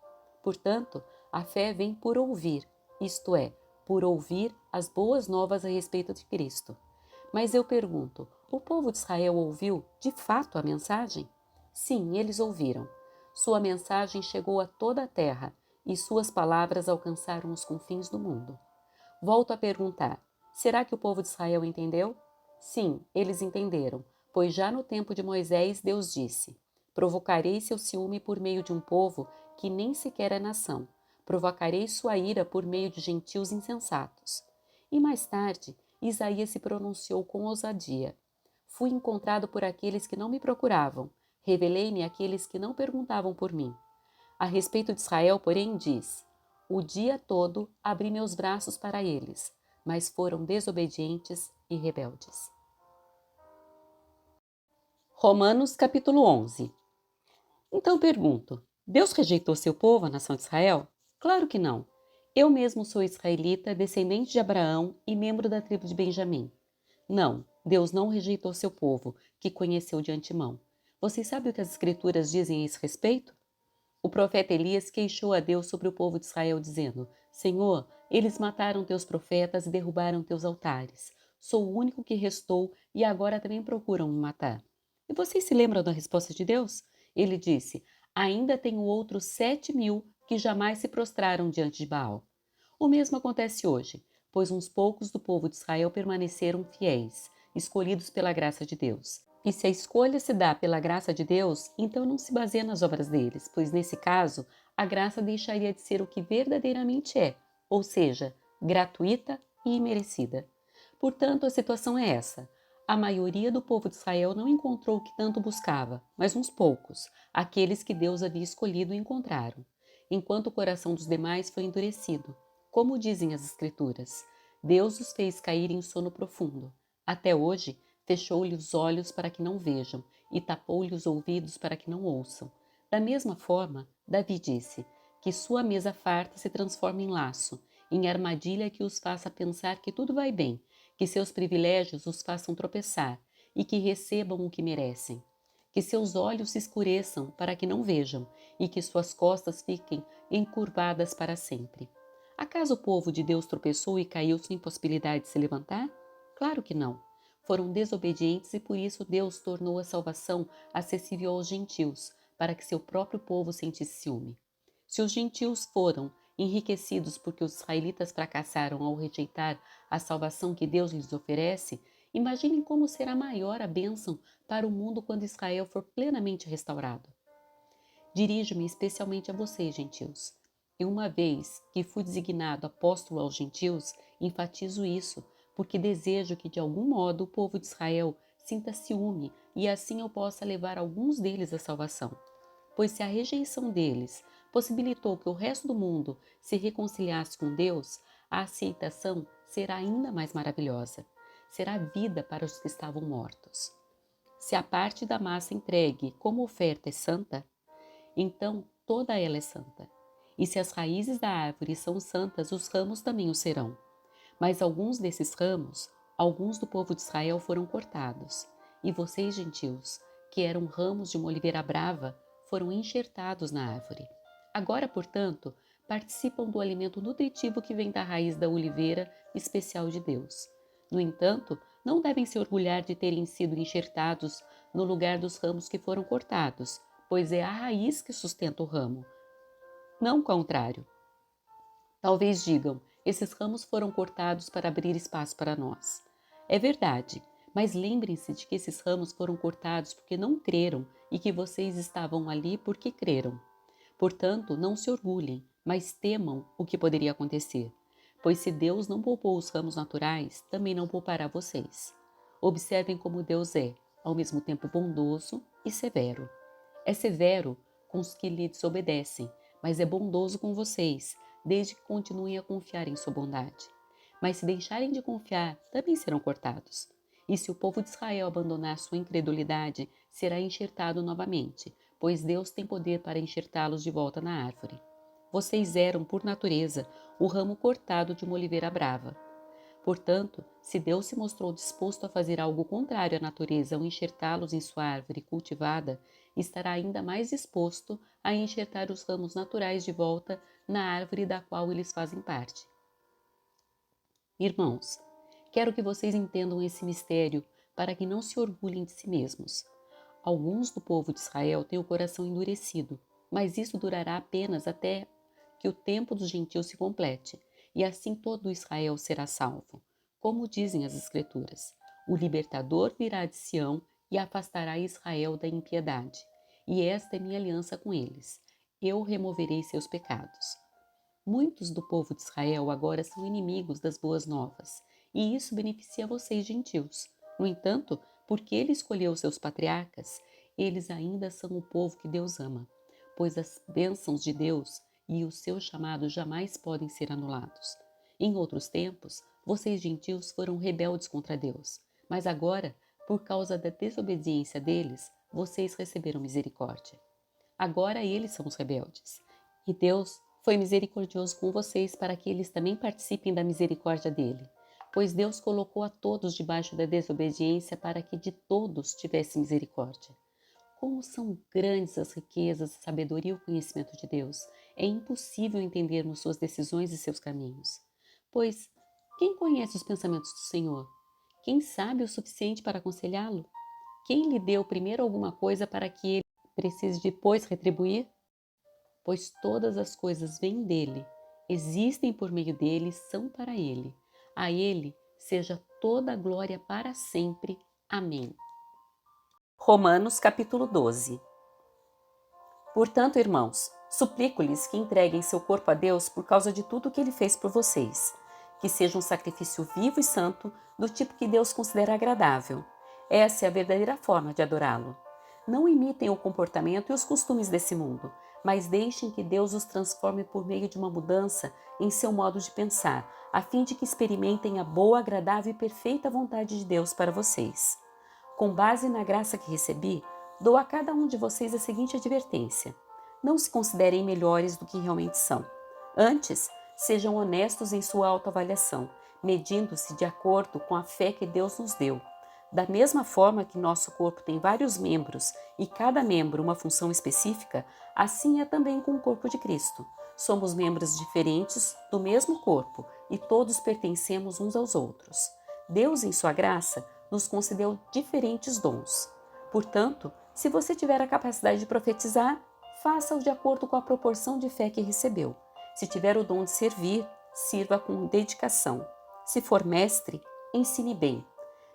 Portanto, a fé vem por ouvir, isto é, por ouvir as boas novas a respeito de Cristo. Mas eu pergunto: o povo de Israel ouviu de fato a mensagem? Sim, eles ouviram. Sua mensagem chegou a toda a terra e suas palavras alcançaram os confins do mundo. Volto a perguntar: será que o povo de Israel entendeu? Sim, eles entenderam, pois já no tempo de Moisés Deus disse: provocarei seu ciúme por meio de um povo que nem sequer é nação. Provocarei sua ira por meio de gentios insensatos. E mais tarde, Isaías se pronunciou com ousadia. Fui encontrado por aqueles que não me procuravam. Revelei-me àqueles que não perguntavam por mim. A respeito de Israel, porém, diz: o dia todo abri meus braços para eles, mas foram desobedientes e rebeldes. Romanos capítulo 11. Então pergunto: Deus rejeitou seu povo, a nação de Israel? Claro que não. Eu mesmo sou israelita, descendente de Abraão e membro da tribo de Benjamim. Não, Deus não rejeitou seu povo, que conheceu de antemão. Vocês sabem o que as Escrituras dizem a esse respeito? O profeta Elias queixou a Deus sobre o povo de Israel, dizendo: Senhor, eles mataram teus profetas e derrubaram teus altares. Sou o único que restou e agora também procuram me matar. E vocês se lembram da resposta de Deus? Ele disse: ainda tenho outros 7.000 que jamais se prostraram diante de Baal. O mesmo acontece hoje, pois uns poucos do povo de Israel permaneceram fiéis, escolhidos pela graça de Deus. E se a escolha se dá pela graça de Deus, então não se baseia nas obras deles, pois nesse caso, a graça deixaria de ser o que verdadeiramente é, ou seja, gratuita e imerecida. Portanto, a situação é essa. A maioria do povo de Israel não encontrou o que tanto buscava, mas uns poucos, aqueles que Deus havia escolhido, encontraram, enquanto o coração dos demais foi endurecido. Como dizem as Escrituras, Deus os fez cair em sono profundo. Até hoje, fechou-lhe os olhos para que não vejam e tapou-lhe os ouvidos para que não ouçam. Da mesma forma, Davi disse: que sua mesa farta se transforme em laço, em armadilha que os faça pensar que tudo vai bem, que seus privilégios os façam tropeçar e que recebam o que merecem. Que seus olhos se escureçam para que não vejam e que suas costas fiquem encurvadas para sempre. Acaso o povo de Deus tropeçou e caiu sem possibilidade de se levantar? Claro que não. Foram desobedientes e por isso Deus tornou a salvação acessível aos gentios, para que seu próprio povo sentisse ciúme. Se os gentios foram enriquecidos porque os israelitas fracassaram ao rejeitar a salvação que Deus lhes oferece, imaginem como será maior a bênção para o mundo quando Israel for plenamente restaurado. Dirijo-me especialmente a vocês, gentios. E uma vez que fui designado apóstolo aos gentios, enfatizo isso, porque desejo que de algum modo o povo de Israel sinta ciúme e assim eu possa levar alguns deles à salvação. Pois se a rejeição deles possibilitou que o resto do mundo se reconciliasse com Deus, a aceitação será ainda mais maravilhosa. Será vida para os que estavam mortos. Se a parte da massa entregue como oferta é santa, então toda ela é santa. E se as raízes da árvore são santas, os ramos também o serão. Mas alguns desses ramos, alguns do povo de Israel foram cortados. E vocês, gentios, que eram ramos de uma oliveira brava, foram enxertados na árvore. Agora, portanto, participam do alimento nutritivo que vem da raiz da oliveira especial de Deus. No entanto, não devem se orgulhar de terem sido enxertados no lugar dos ramos que foram cortados, pois é a raiz que sustenta o ramo, não o contrário. Talvez digam: esses ramos foram cortados para abrir espaço para nós. É verdade, mas lembrem-se de que esses ramos foram cortados porque não creram e que vocês estavam ali porque creram. Portanto, não se orgulhem, mas temam o que poderia acontecer, pois se Deus não poupou os ramos naturais, também não poupará vocês. Observem como Deus é, ao mesmo tempo bondoso e severo. É severo com os que lhe desobedecem, mas é bondoso com vocês, desde que continuem a confiar em sua bondade. Mas se deixarem de confiar, também serão cortados. E se o povo de Israel abandonar sua incredulidade, será enxertado novamente, pois Deus tem poder para enxertá-los de volta na árvore. Vocês eram, por natureza, o ramo cortado de uma oliveira brava. Portanto, se Deus se mostrou disposto a fazer algo contrário à natureza ao enxertá-los em sua árvore cultivada, estará ainda mais disposto a enxertar os ramos naturais de volta na árvore da qual eles fazem parte. Irmãos, quero que vocês entendam esse mistério para que não se orgulhem de si mesmos. Alguns do povo de Israel têm o coração endurecido, mas isso durará apenas até que o tempo dos gentios se complete, e assim todo Israel será salvo. Como dizem as Escrituras, o libertador virá de Sião e afastará Israel da impiedade. E esta é minha aliança com eles. Eu removerei seus pecados. Muitos do povo de Israel agora são inimigos das boas novas, e isso beneficia vocês, gentios. No entanto, porque ele escolheu seus patriarcas, eles ainda são o povo que Deus ama, pois as bênçãos de Deus e o seu chamado jamais podem ser anulados. Em outros tempos, vocês, gentios, foram rebeldes contra Deus, mas agora, por causa da desobediência deles, vocês receberam misericórdia. Agora eles são os rebeldes. E Deus foi misericordioso com vocês para que eles também participem da misericórdia dele. Pois Deus colocou a todos debaixo da desobediência para que de todos tivesse misericórdia. Como são grandes as riquezas, a sabedoria e o conhecimento de Deus, é impossível entendermos suas decisões e seus caminhos. Pois quem conhece os pensamentos do Senhor? Quem sabe o suficiente para aconselhá-lo? Quem lhe deu primeiro alguma coisa para que ele precise depois retribuir? Pois todas as coisas vêm dele, existem por meio dele, são para ele. A ele seja toda a glória para sempre. Amém. Romanos capítulo 12. Portanto, irmãos, suplico-lhes que entreguem seu corpo a Deus por causa de tudo que ele fez por vocês, que seja um sacrifício vivo e santo, do tipo que Deus considera agradável. Essa é a verdadeira forma de adorá-lo. Não imitem o comportamento e os costumes desse mundo, mas deixem que Deus os transforme por meio de uma mudança em seu modo de pensar, a fim de que experimentem a boa, agradável e perfeita vontade de Deus para vocês. Com base na graça que recebi, dou a cada um de vocês a seguinte advertência: não se considerem melhores do que realmente são. Antes, sejam honestos em sua autoavaliação, medindo-se de acordo com a fé que Deus nos deu. Da mesma forma que nosso corpo tem vários membros e cada membro uma função específica, assim é também com o corpo de Cristo. Somos membros diferentes do mesmo corpo e todos pertencemos uns aos outros. Deus, em sua graça, nos concedeu diferentes dons. Portanto, se você tiver a capacidade de profetizar, faça-o de acordo com a proporção de fé que recebeu. Se tiver o dom de servir, sirva com dedicação. Se for mestre, ensine bem.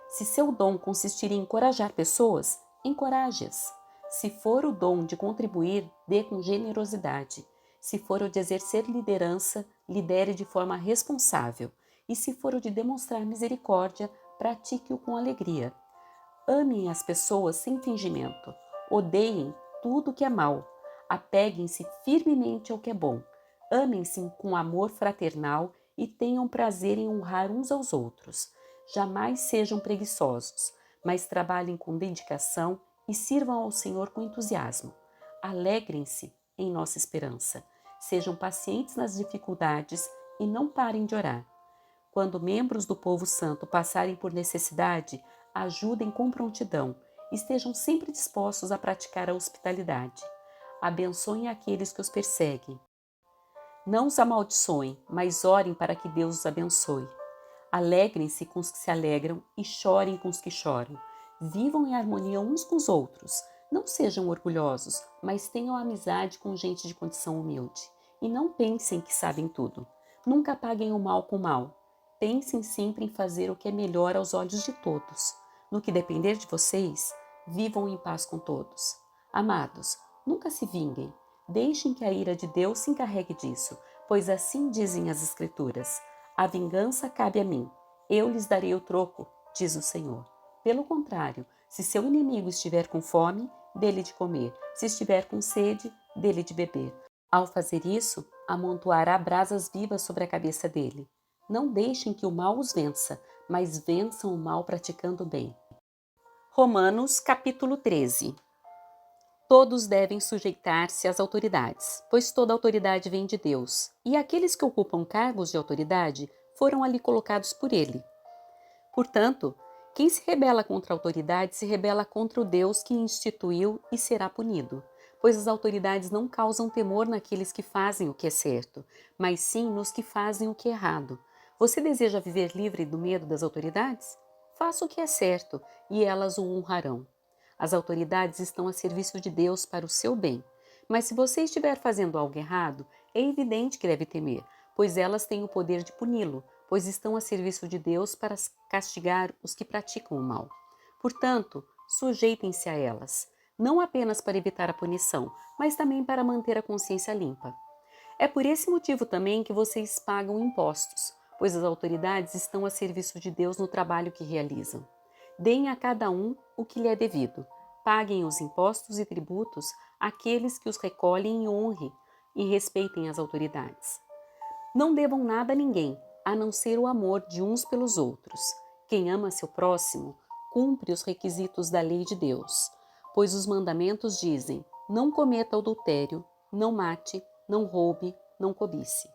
Se seu dom consistir em encorajar pessoas, encoraje-as. Se for o dom de contribuir, dê com generosidade. Se for o de exercer liderança, lidere de forma responsável. E se for o de demonstrar misericórdia, pratique-o com alegria. Amem as pessoas sem fingimento. Odeiem tudo que é mal. Apeguem-se firmemente ao que é bom. Amem-se com amor fraternal e tenham prazer em honrar uns aos outros. Jamais sejam preguiçosos, mas trabalhem com dedicação e sirvam ao Senhor com entusiasmo. Alegrem-se em nossa esperança. Sejam pacientes nas dificuldades e não parem de orar. Quando membros do povo santo passarem por necessidade, ajudem com prontidão. Estejam sempre dispostos a praticar a hospitalidade. Abençoem aqueles que os perseguem. Não os amaldiçoem, mas orem para que Deus os abençoe. Alegrem-se com os que se alegram e chorem com os que choram. Vivam em harmonia uns com os outros. Não sejam orgulhosos, mas tenham amizade com gente de condição humilde. E não pensem que sabem tudo. Nunca paguem o mal com o mal. Pensem sempre em fazer o que é melhor aos olhos de todos. No que depender de vocês, vivam em paz com todos. Amados, nunca se vinguem. Deixem que a ira de Deus se encarregue disso, pois assim dizem as Escrituras: a vingança cabe a mim. Eu lhes darei o troco, diz o Senhor. Pelo contrário, se seu inimigo estiver com fome, dê-lhe de comer. Se estiver com sede, dê-lhe de beber. Ao fazer isso, amontoará brasas vivas sobre a cabeça dele. Não deixem que o mal os vença, mas vençam o mal praticando o bem. Romanos capítulo 13. Todos devem sujeitar-se às autoridades, pois toda autoridade vem de Deus, e aqueles que ocupam cargos de autoridade foram ali colocados por ele. Portanto, quem se rebela contra a autoridade se rebela contra o Deus que instituiu e será punido, pois as autoridades não causam temor naqueles que fazem o que é certo, mas sim nos que fazem o que é errado. Você deseja viver livre do medo das autoridades? Faça o que é certo e elas o honrarão. As autoridades estão a serviço de Deus para o seu bem. Mas se você estiver fazendo algo errado, é evidente que deve temer, pois elas têm o poder de puni-lo, pois estão a serviço de Deus para castigar os que praticam o mal. Portanto, sujeitem-se a elas, não apenas para evitar a punição, mas também para manter a consciência limpa. É por esse motivo também que vocês pagam impostos, pois as autoridades estão a serviço de Deus no trabalho que realizam. Deem a cada um o que lhe é devido. Paguem os impostos e tributos àqueles que os recolhem e honrem e respeitem as autoridades. Não devam nada a ninguém, a não ser o amor de uns pelos outros. Quem ama seu próximo, cumpre os requisitos da lei de Deus, pois os mandamentos dizem: não cometa adultério, não mate, não roube, não cobice.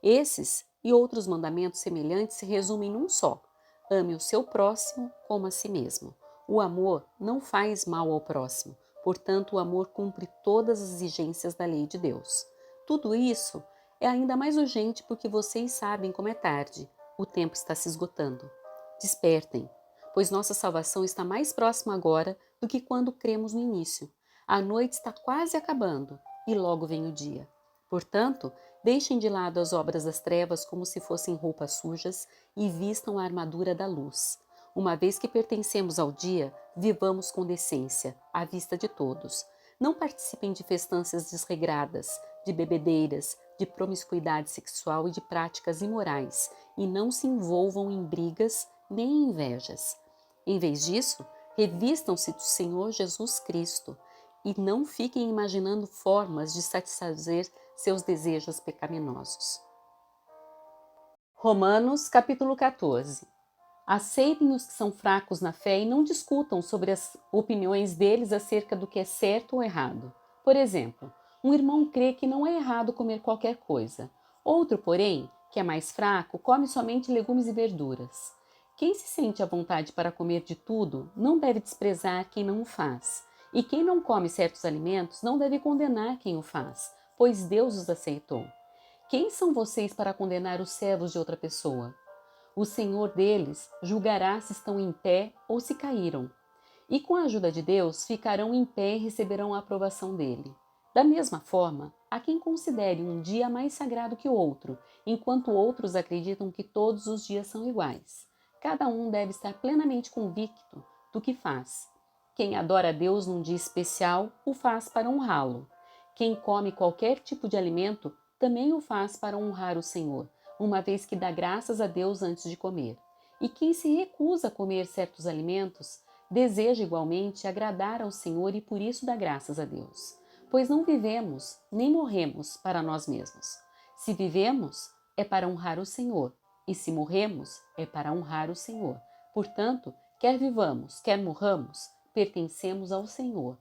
Esses e outros mandamentos semelhantes se resumem num só: ame o seu próximo como a si mesmo. O amor não faz mal ao próximo, portanto, o amor cumpre todas as exigências da lei de Deus. Tudo isso é ainda mais urgente porque vocês sabem como é tarde. O tempo está se esgotando. Despertem, pois nossa salvação está mais próxima agora do que quando cremos no início. A noite está quase acabando e logo vem o dia. Portanto, deixem de lado as obras das trevas como se fossem roupas sujas e vistam a armadura da luz. Uma vez que pertencemos ao dia, vivamos com decência, à vista de todos. Não participem de festanças desregradas, de bebedeiras, de promiscuidade sexual e de práticas imorais, e não se envolvam em brigas nem em invejas. Em vez disso, revistam-se do Senhor Jesus Cristo e não fiquem imaginando formas de satisfazer seus desejos pecaminosos. Romanos capítulo 14. Aceitem os que são fracos na fé e não discutam sobre as opiniões deles acerca do que é certo ou errado. Por exemplo, um irmão crê que não é errado comer qualquer coisa. Outro, porém, que é mais fraco, come somente legumes e verduras. Quem se sente à vontade para comer de tudo não deve desprezar quem não o faz. E quem não come certos alimentos não deve condenar quem o faz, pois Deus os aceitou. Quem são vocês para condenar os servos de outra pessoa? O Senhor deles julgará se estão em pé ou se caíram. E com a ajuda de Deus ficarão em pé e receberão a aprovação dele. Da mesma forma, há quem considere um dia mais sagrado que o outro, enquanto outros acreditam que todos os dias são iguais. Cada um deve estar plenamente convicto do que faz. Quem adora a Deus num dia especial, o faz para honrá-lo. Quem come qualquer tipo de alimento, também o faz para honrar o Senhor, uma vez que dá graças a Deus antes de comer. E quem se recusa a comer certos alimentos, deseja igualmente agradar ao Senhor e por isso dá graças a Deus. Pois não vivemos, nem morremos para nós mesmos. Se vivemos, é para honrar o Senhor, e se morremos, é para honrar o Senhor. Portanto, quer vivamos, quer morramos, pertencemos ao Senhor.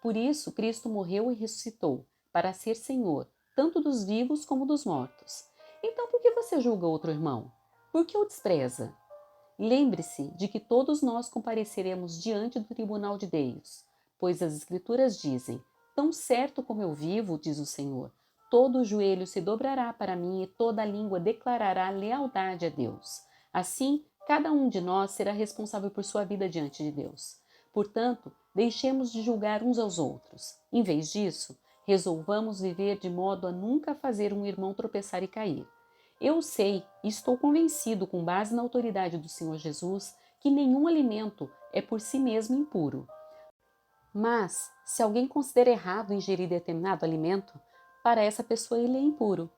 Por isso, Cristo morreu e ressuscitou, para ser Senhor, tanto dos vivos como dos mortos. Então, por que você julga outro irmão? Por que o despreza? Lembre-se de que todos nós compareceremos diante do tribunal de Deus, pois as Escrituras dizem: tão certo como eu vivo, diz o Senhor, todo o joelho se dobrará para mim e toda a língua declarará lealdade a Deus. Assim, cada um de nós será responsável por sua vida diante de Deus. Portanto, deixemos de julgar uns aos outros. Em vez disso, resolvamos viver de modo a nunca fazer um irmão tropeçar e cair. Eu sei e estou convencido, com base na autoridade do Senhor Jesus, que nenhum alimento é por si mesmo impuro. Mas, se alguém considera errado ingerir determinado alimento, para essa pessoa ele é impuro.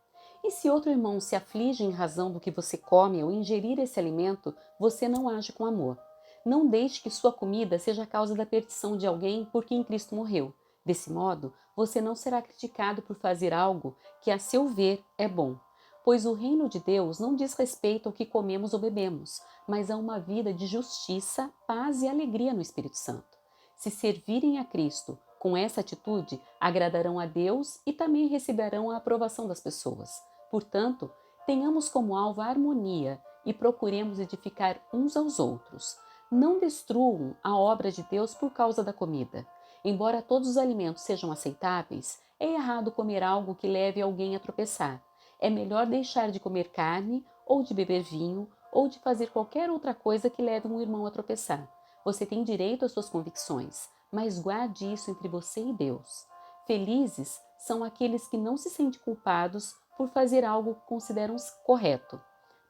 E se outro irmão se aflige em razão do que você come ao ingerir esse alimento, você não age com amor. Não deixe que sua comida seja a causa da perdição de alguém por quem Cristo morreu. Desse modo, você não será criticado por fazer algo que, a seu ver, é bom. Pois o reino de Deus não diz respeito ao que comemos ou bebemos, mas a uma vida de justiça, paz e alegria no Espírito Santo. Se servirem a Cristo com essa atitude, agradarão a Deus e também receberão a aprovação das pessoas. Portanto, tenhamos como alvo a harmonia e procuremos edificar uns aos outros. Não destruam a obra de Deus por causa da comida. Embora todos os alimentos sejam aceitáveis, é errado comer algo que leve alguém a tropeçar. É melhor deixar de comer carne, ou de beber vinho, ou de fazer qualquer outra coisa que leve um irmão a tropeçar. Você tem direito às suas convicções, mas guarde isso entre você e Deus. Felizes são aqueles que não se sentem culpados por fazer algo que consideram correto.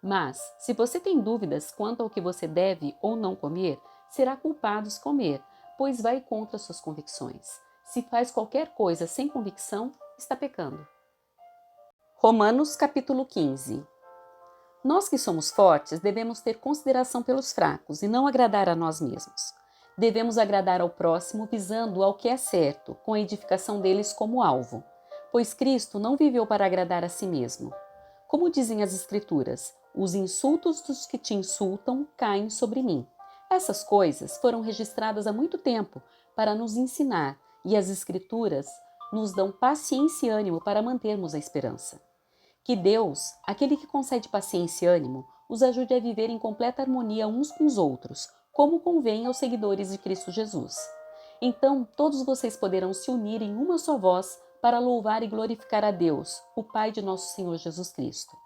Mas, se você tem dúvidas quanto ao que você deve ou não comer, será culpado se comer, pois vai contra suas convicções. Se faz qualquer coisa sem convicção, está pecando. Romanos capítulo 15. Nós que somos fortes devemos ter consideração pelos fracos e não agradar a nós mesmos. Devemos agradar ao próximo visando ao que é certo, com a edificação deles como alvo, pois Cristo não viveu para agradar a si mesmo. Como dizem as Escrituras, os insultos dos que te insultam caem sobre mim. Essas coisas foram registradas há muito tempo para nos ensinar, e as Escrituras nos dão paciência e ânimo para mantermos a esperança. Que Deus, aquele que concede paciência e ânimo, os ajude a viver em completa harmonia uns com os outros, como convém aos seguidores de Cristo Jesus. Então, todos vocês poderão se unir em uma só voz para louvar e glorificar a Deus, o Pai de nosso Senhor Jesus Cristo.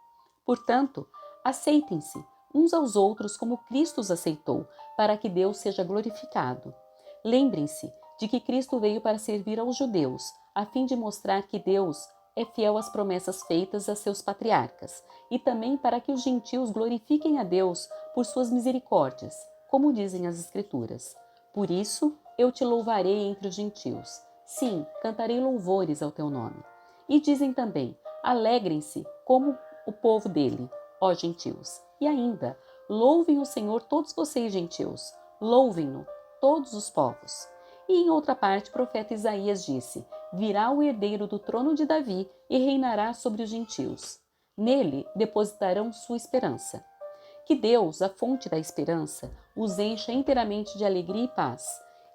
Portanto, aceitem-se uns aos outros como Cristo os aceitou, para que Deus seja glorificado. Lembrem-se de que Cristo veio para servir aos judeus, a fim de mostrar que Deus é fiel às promessas feitas a seus patriarcas, e também para que os gentios glorifiquem a Deus por suas misericórdias, como dizem as Escrituras. Por isso, eu te louvarei entre os gentios. Sim, cantarei louvores ao teu nome. E dizem também, alegrem-se como o povo dele, ó gentios. E ainda, louvem o Senhor todos vocês, gentios. Louvem-no, todos os povos. E em outra parte, o profeta Isaías disse, virá o herdeiro do trono de Davi e reinará sobre os gentios. Nele depositarão sua esperança. Que Deus, a fonte da esperança, os encha inteiramente de alegria e paz,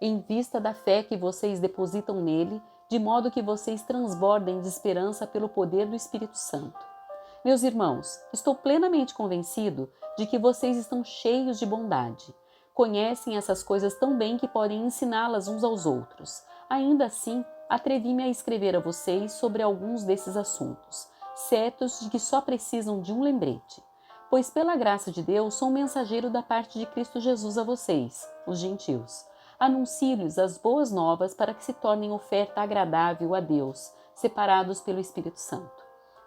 em vista da fé que vocês depositam nele, de modo que vocês transbordem de esperança pelo poder do Espírito Santo. Meus irmãos, estou plenamente convencido de que vocês estão cheios de bondade. Conhecem essas coisas tão bem que podem ensiná-las uns aos outros. Ainda assim, atrevi-me a escrever a vocês sobre alguns desses assuntos, certos de que só precisam de um lembrete. Pois pela graça de Deus sou um mensageiro da parte de Cristo Jesus a vocês, os gentios. Anuncio-lhes as boas novas para que se tornem oferta agradável a Deus, separados pelo Espírito Santo.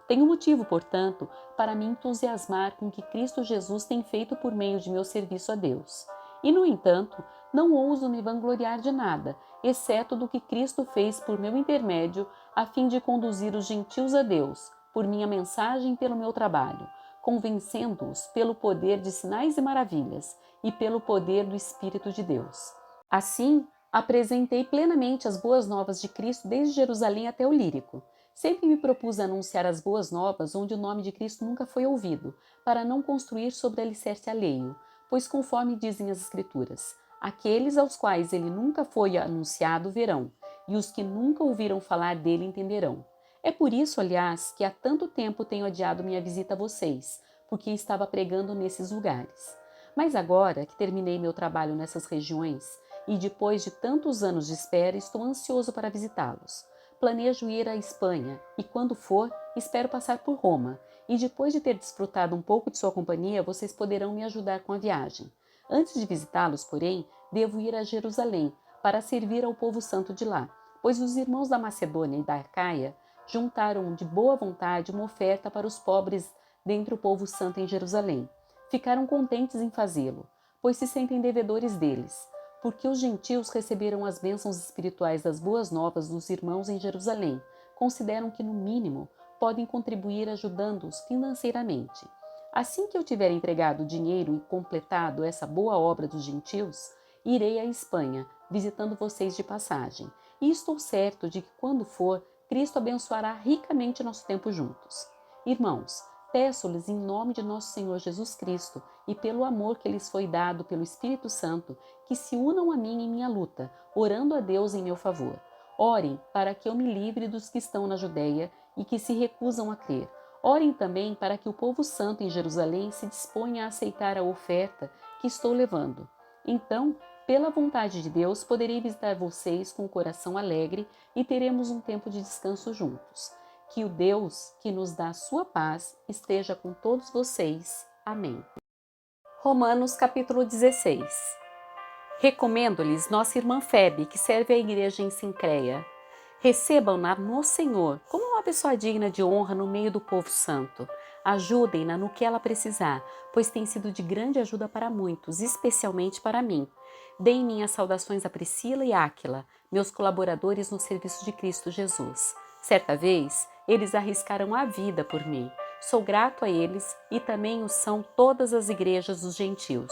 Tenho motivo, portanto, para me entusiasmar com o que Cristo Jesus tem feito por meio de meu serviço a Deus. E, no entanto, não ouso me vangloriar de nada, exceto do que Cristo fez por meu intermédio, a fim de conduzir os gentios a Deus, por minha mensagem e pelo meu trabalho, convencendo-os pelo poder de sinais e maravilhas e pelo poder do Espírito de Deus. Assim, apresentei plenamente as boas novas de Cristo desde Jerusalém até o Lírico. Sempre me propus anunciar as boas novas onde o nome de Cristo nunca foi ouvido, para não construir sobre alicerce alheio, pois conforme dizem as Escrituras, aqueles aos quais ele nunca foi anunciado verão, e os que nunca ouviram falar dele entenderão. É por isso, aliás, que há tanto tempo tenho adiado minha visita a vocês, porque estava pregando nesses lugares. Mas agora que terminei meu trabalho nessas regiões, e depois de tantos anos de espera, estou ansioso para visitá-los. Planejo ir à Espanha e, quando for, espero passar por Roma. E depois de ter desfrutado um pouco de sua companhia, vocês poderão me ajudar com a viagem. Antes de visitá-los, porém, devo ir a Jerusalém para servir ao povo santo de lá, pois os irmãos da Macedônia e da Acaia juntaram de boa vontade uma oferta para os pobres dentre o povo santo em Jerusalém. Ficaram contentes em fazê-lo, pois se sentem devedores deles, porque os gentios receberam as bênçãos espirituais das boas novas dos irmãos em Jerusalém, consideram que, no mínimo, podem contribuir ajudando-os financeiramente. Assim que eu tiver entregado o dinheiro e completado essa boa obra dos gentios, irei à Espanha, visitando vocês de passagem, e estou certo de que, quando for, Cristo abençoará ricamente nosso tempo juntos. Irmãos, peço-lhes em nome de nosso Senhor Jesus Cristo e pelo amor que lhes foi dado pelo Espírito Santo, que se unam a mim em minha luta, orando a Deus em meu favor. Orem para que eu me livre dos que estão na Judeia e que se recusam a crer. Orem também para que o povo santo em Jerusalém se disponha a aceitar a oferta que estou levando. Então, pela vontade de Deus, poderei visitar vocês com o coração alegre e teremos um tempo de descanso juntos. Que o Deus que nos dá a sua paz esteja com todos vocês. Amém. Romanos capítulo 16. Recomendo-lhes nossa irmã Febe, que serve à igreja em Sincreia. Recebam-na no Senhor como uma pessoa digna de honra no meio do povo santo. Ajudem-na no que ela precisar, pois tem sido de grande ajuda para muitos, especialmente para mim. Deem minhas saudações a Priscila e Áquila, meus colaboradores no serviço de Cristo Jesus. Certa vez, eles arriscaram a vida por mim. Sou grato a eles e também o são todas as igrejas dos gentios.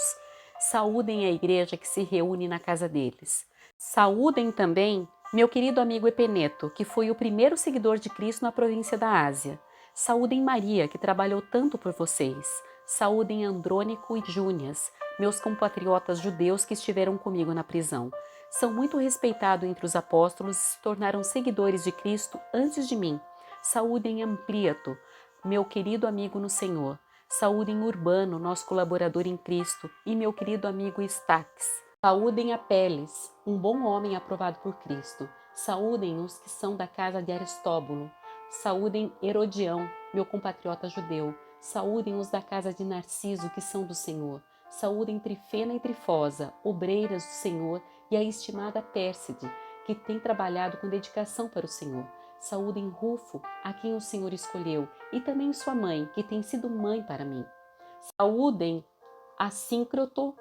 Saúdem a igreja que se reúne na casa deles. Saúdem também meu querido amigo Epeneto, que foi o primeiro seguidor de Cristo na província da Ásia. Saúdem Maria, que trabalhou tanto por vocês. Saúdem Andrônico e Júnias, meus compatriotas judeus que estiveram comigo na prisão. São muito respeitados entre os apóstolos e se tornaram seguidores de Cristo antes de mim. Saúdem Ampliato, meu querido amigo no Senhor. Saúdem Urbano, nosso colaborador em Cristo, e meu querido amigo Estaques. Saúdem Apeles, um bom homem aprovado por Cristo. Saúdem os que são da casa de Aristóbulo. Saúdem Herodião, meu compatriota judeu. Saúdem os da casa de Narciso, que são do Senhor. Saúdem Trifena e Trifosa, obreiras do Senhor, e a estimada Pérside, que tem trabalhado com dedicação para o Senhor. Saúdem Rufo, a quem o Senhor escolheu, e também sua mãe, que tem sido mãe para mim. Saúdem Assíncroto,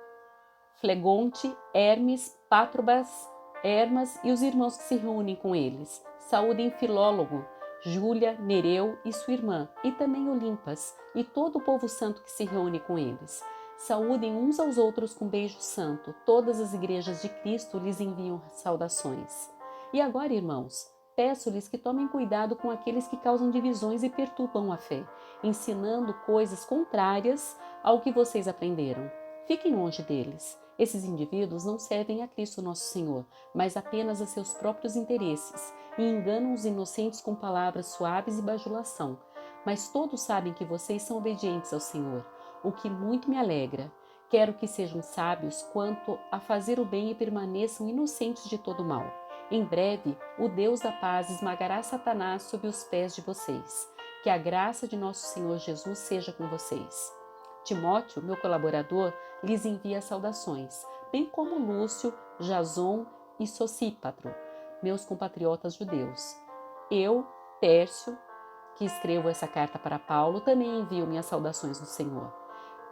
Flegonte, Hermes, Patrobas, Hermas e os irmãos que se reúnem com eles. Saúdem Filólogo, Júlia, Nereu e sua irmã, e também Olimpas, e todo o povo santo que se reúne com eles. Saúdem uns aos outros com beijo santo. Todas as igrejas de Cristo lhes enviam saudações. E agora, irmãos, peço-lhes que tomem cuidado com aqueles que causam divisões e perturbam a fé, ensinando coisas contrárias ao que vocês aprenderam. Fiquem longe deles. Esses indivíduos não servem a Cristo nosso Senhor, mas apenas a seus próprios interesses, e enganam os inocentes com palavras suaves e bajulação. Mas todos sabem que vocês são obedientes ao Senhor, o que muito me alegra. Quero que sejam sábios quanto a fazer o bem e permaneçam inocentes de todo mal. Em breve, o Deus da paz esmagará Satanás sob os pés de vocês. Que a graça de nosso Senhor Jesus seja com vocês. Timóteo, meu colaborador, lhes envia saudações, bem como Lúcio, Jason e Sosípatro, meus compatriotas judeus. Eu, Tércio, que escrevo essa carta para Paulo, também envio minhas saudações no Senhor.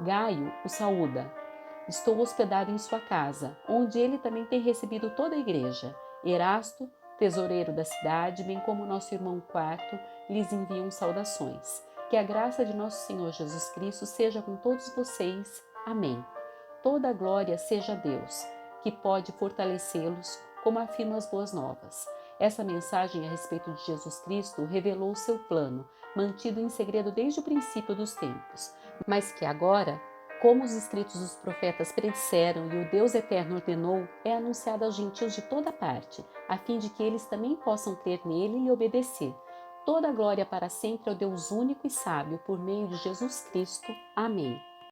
Gaio o saúda. Estou hospedado em sua casa, onde ele também tem recebido toda a igreja. Erasto, tesoureiro da cidade, bem como nosso irmão Quarto, lhes enviam saudações. Que a graça de nosso Senhor Jesus Cristo seja com todos vocês. Amém. Toda a glória seja a Deus, que pode fortalecê-los, como afirmam as boas novas. Essa mensagem a respeito de Jesus Cristo revelou o seu plano, mantido em segredo desde o princípio dos tempos, mas que agora, como os escritos dos profetas predisseram e o Deus eterno ordenou, é anunciado aos gentios de toda parte, a fim de que eles também possam crer nele e lhe obedecer. Toda a glória para sempre ao Deus único e sábio, por meio de Jesus Cristo. Amém.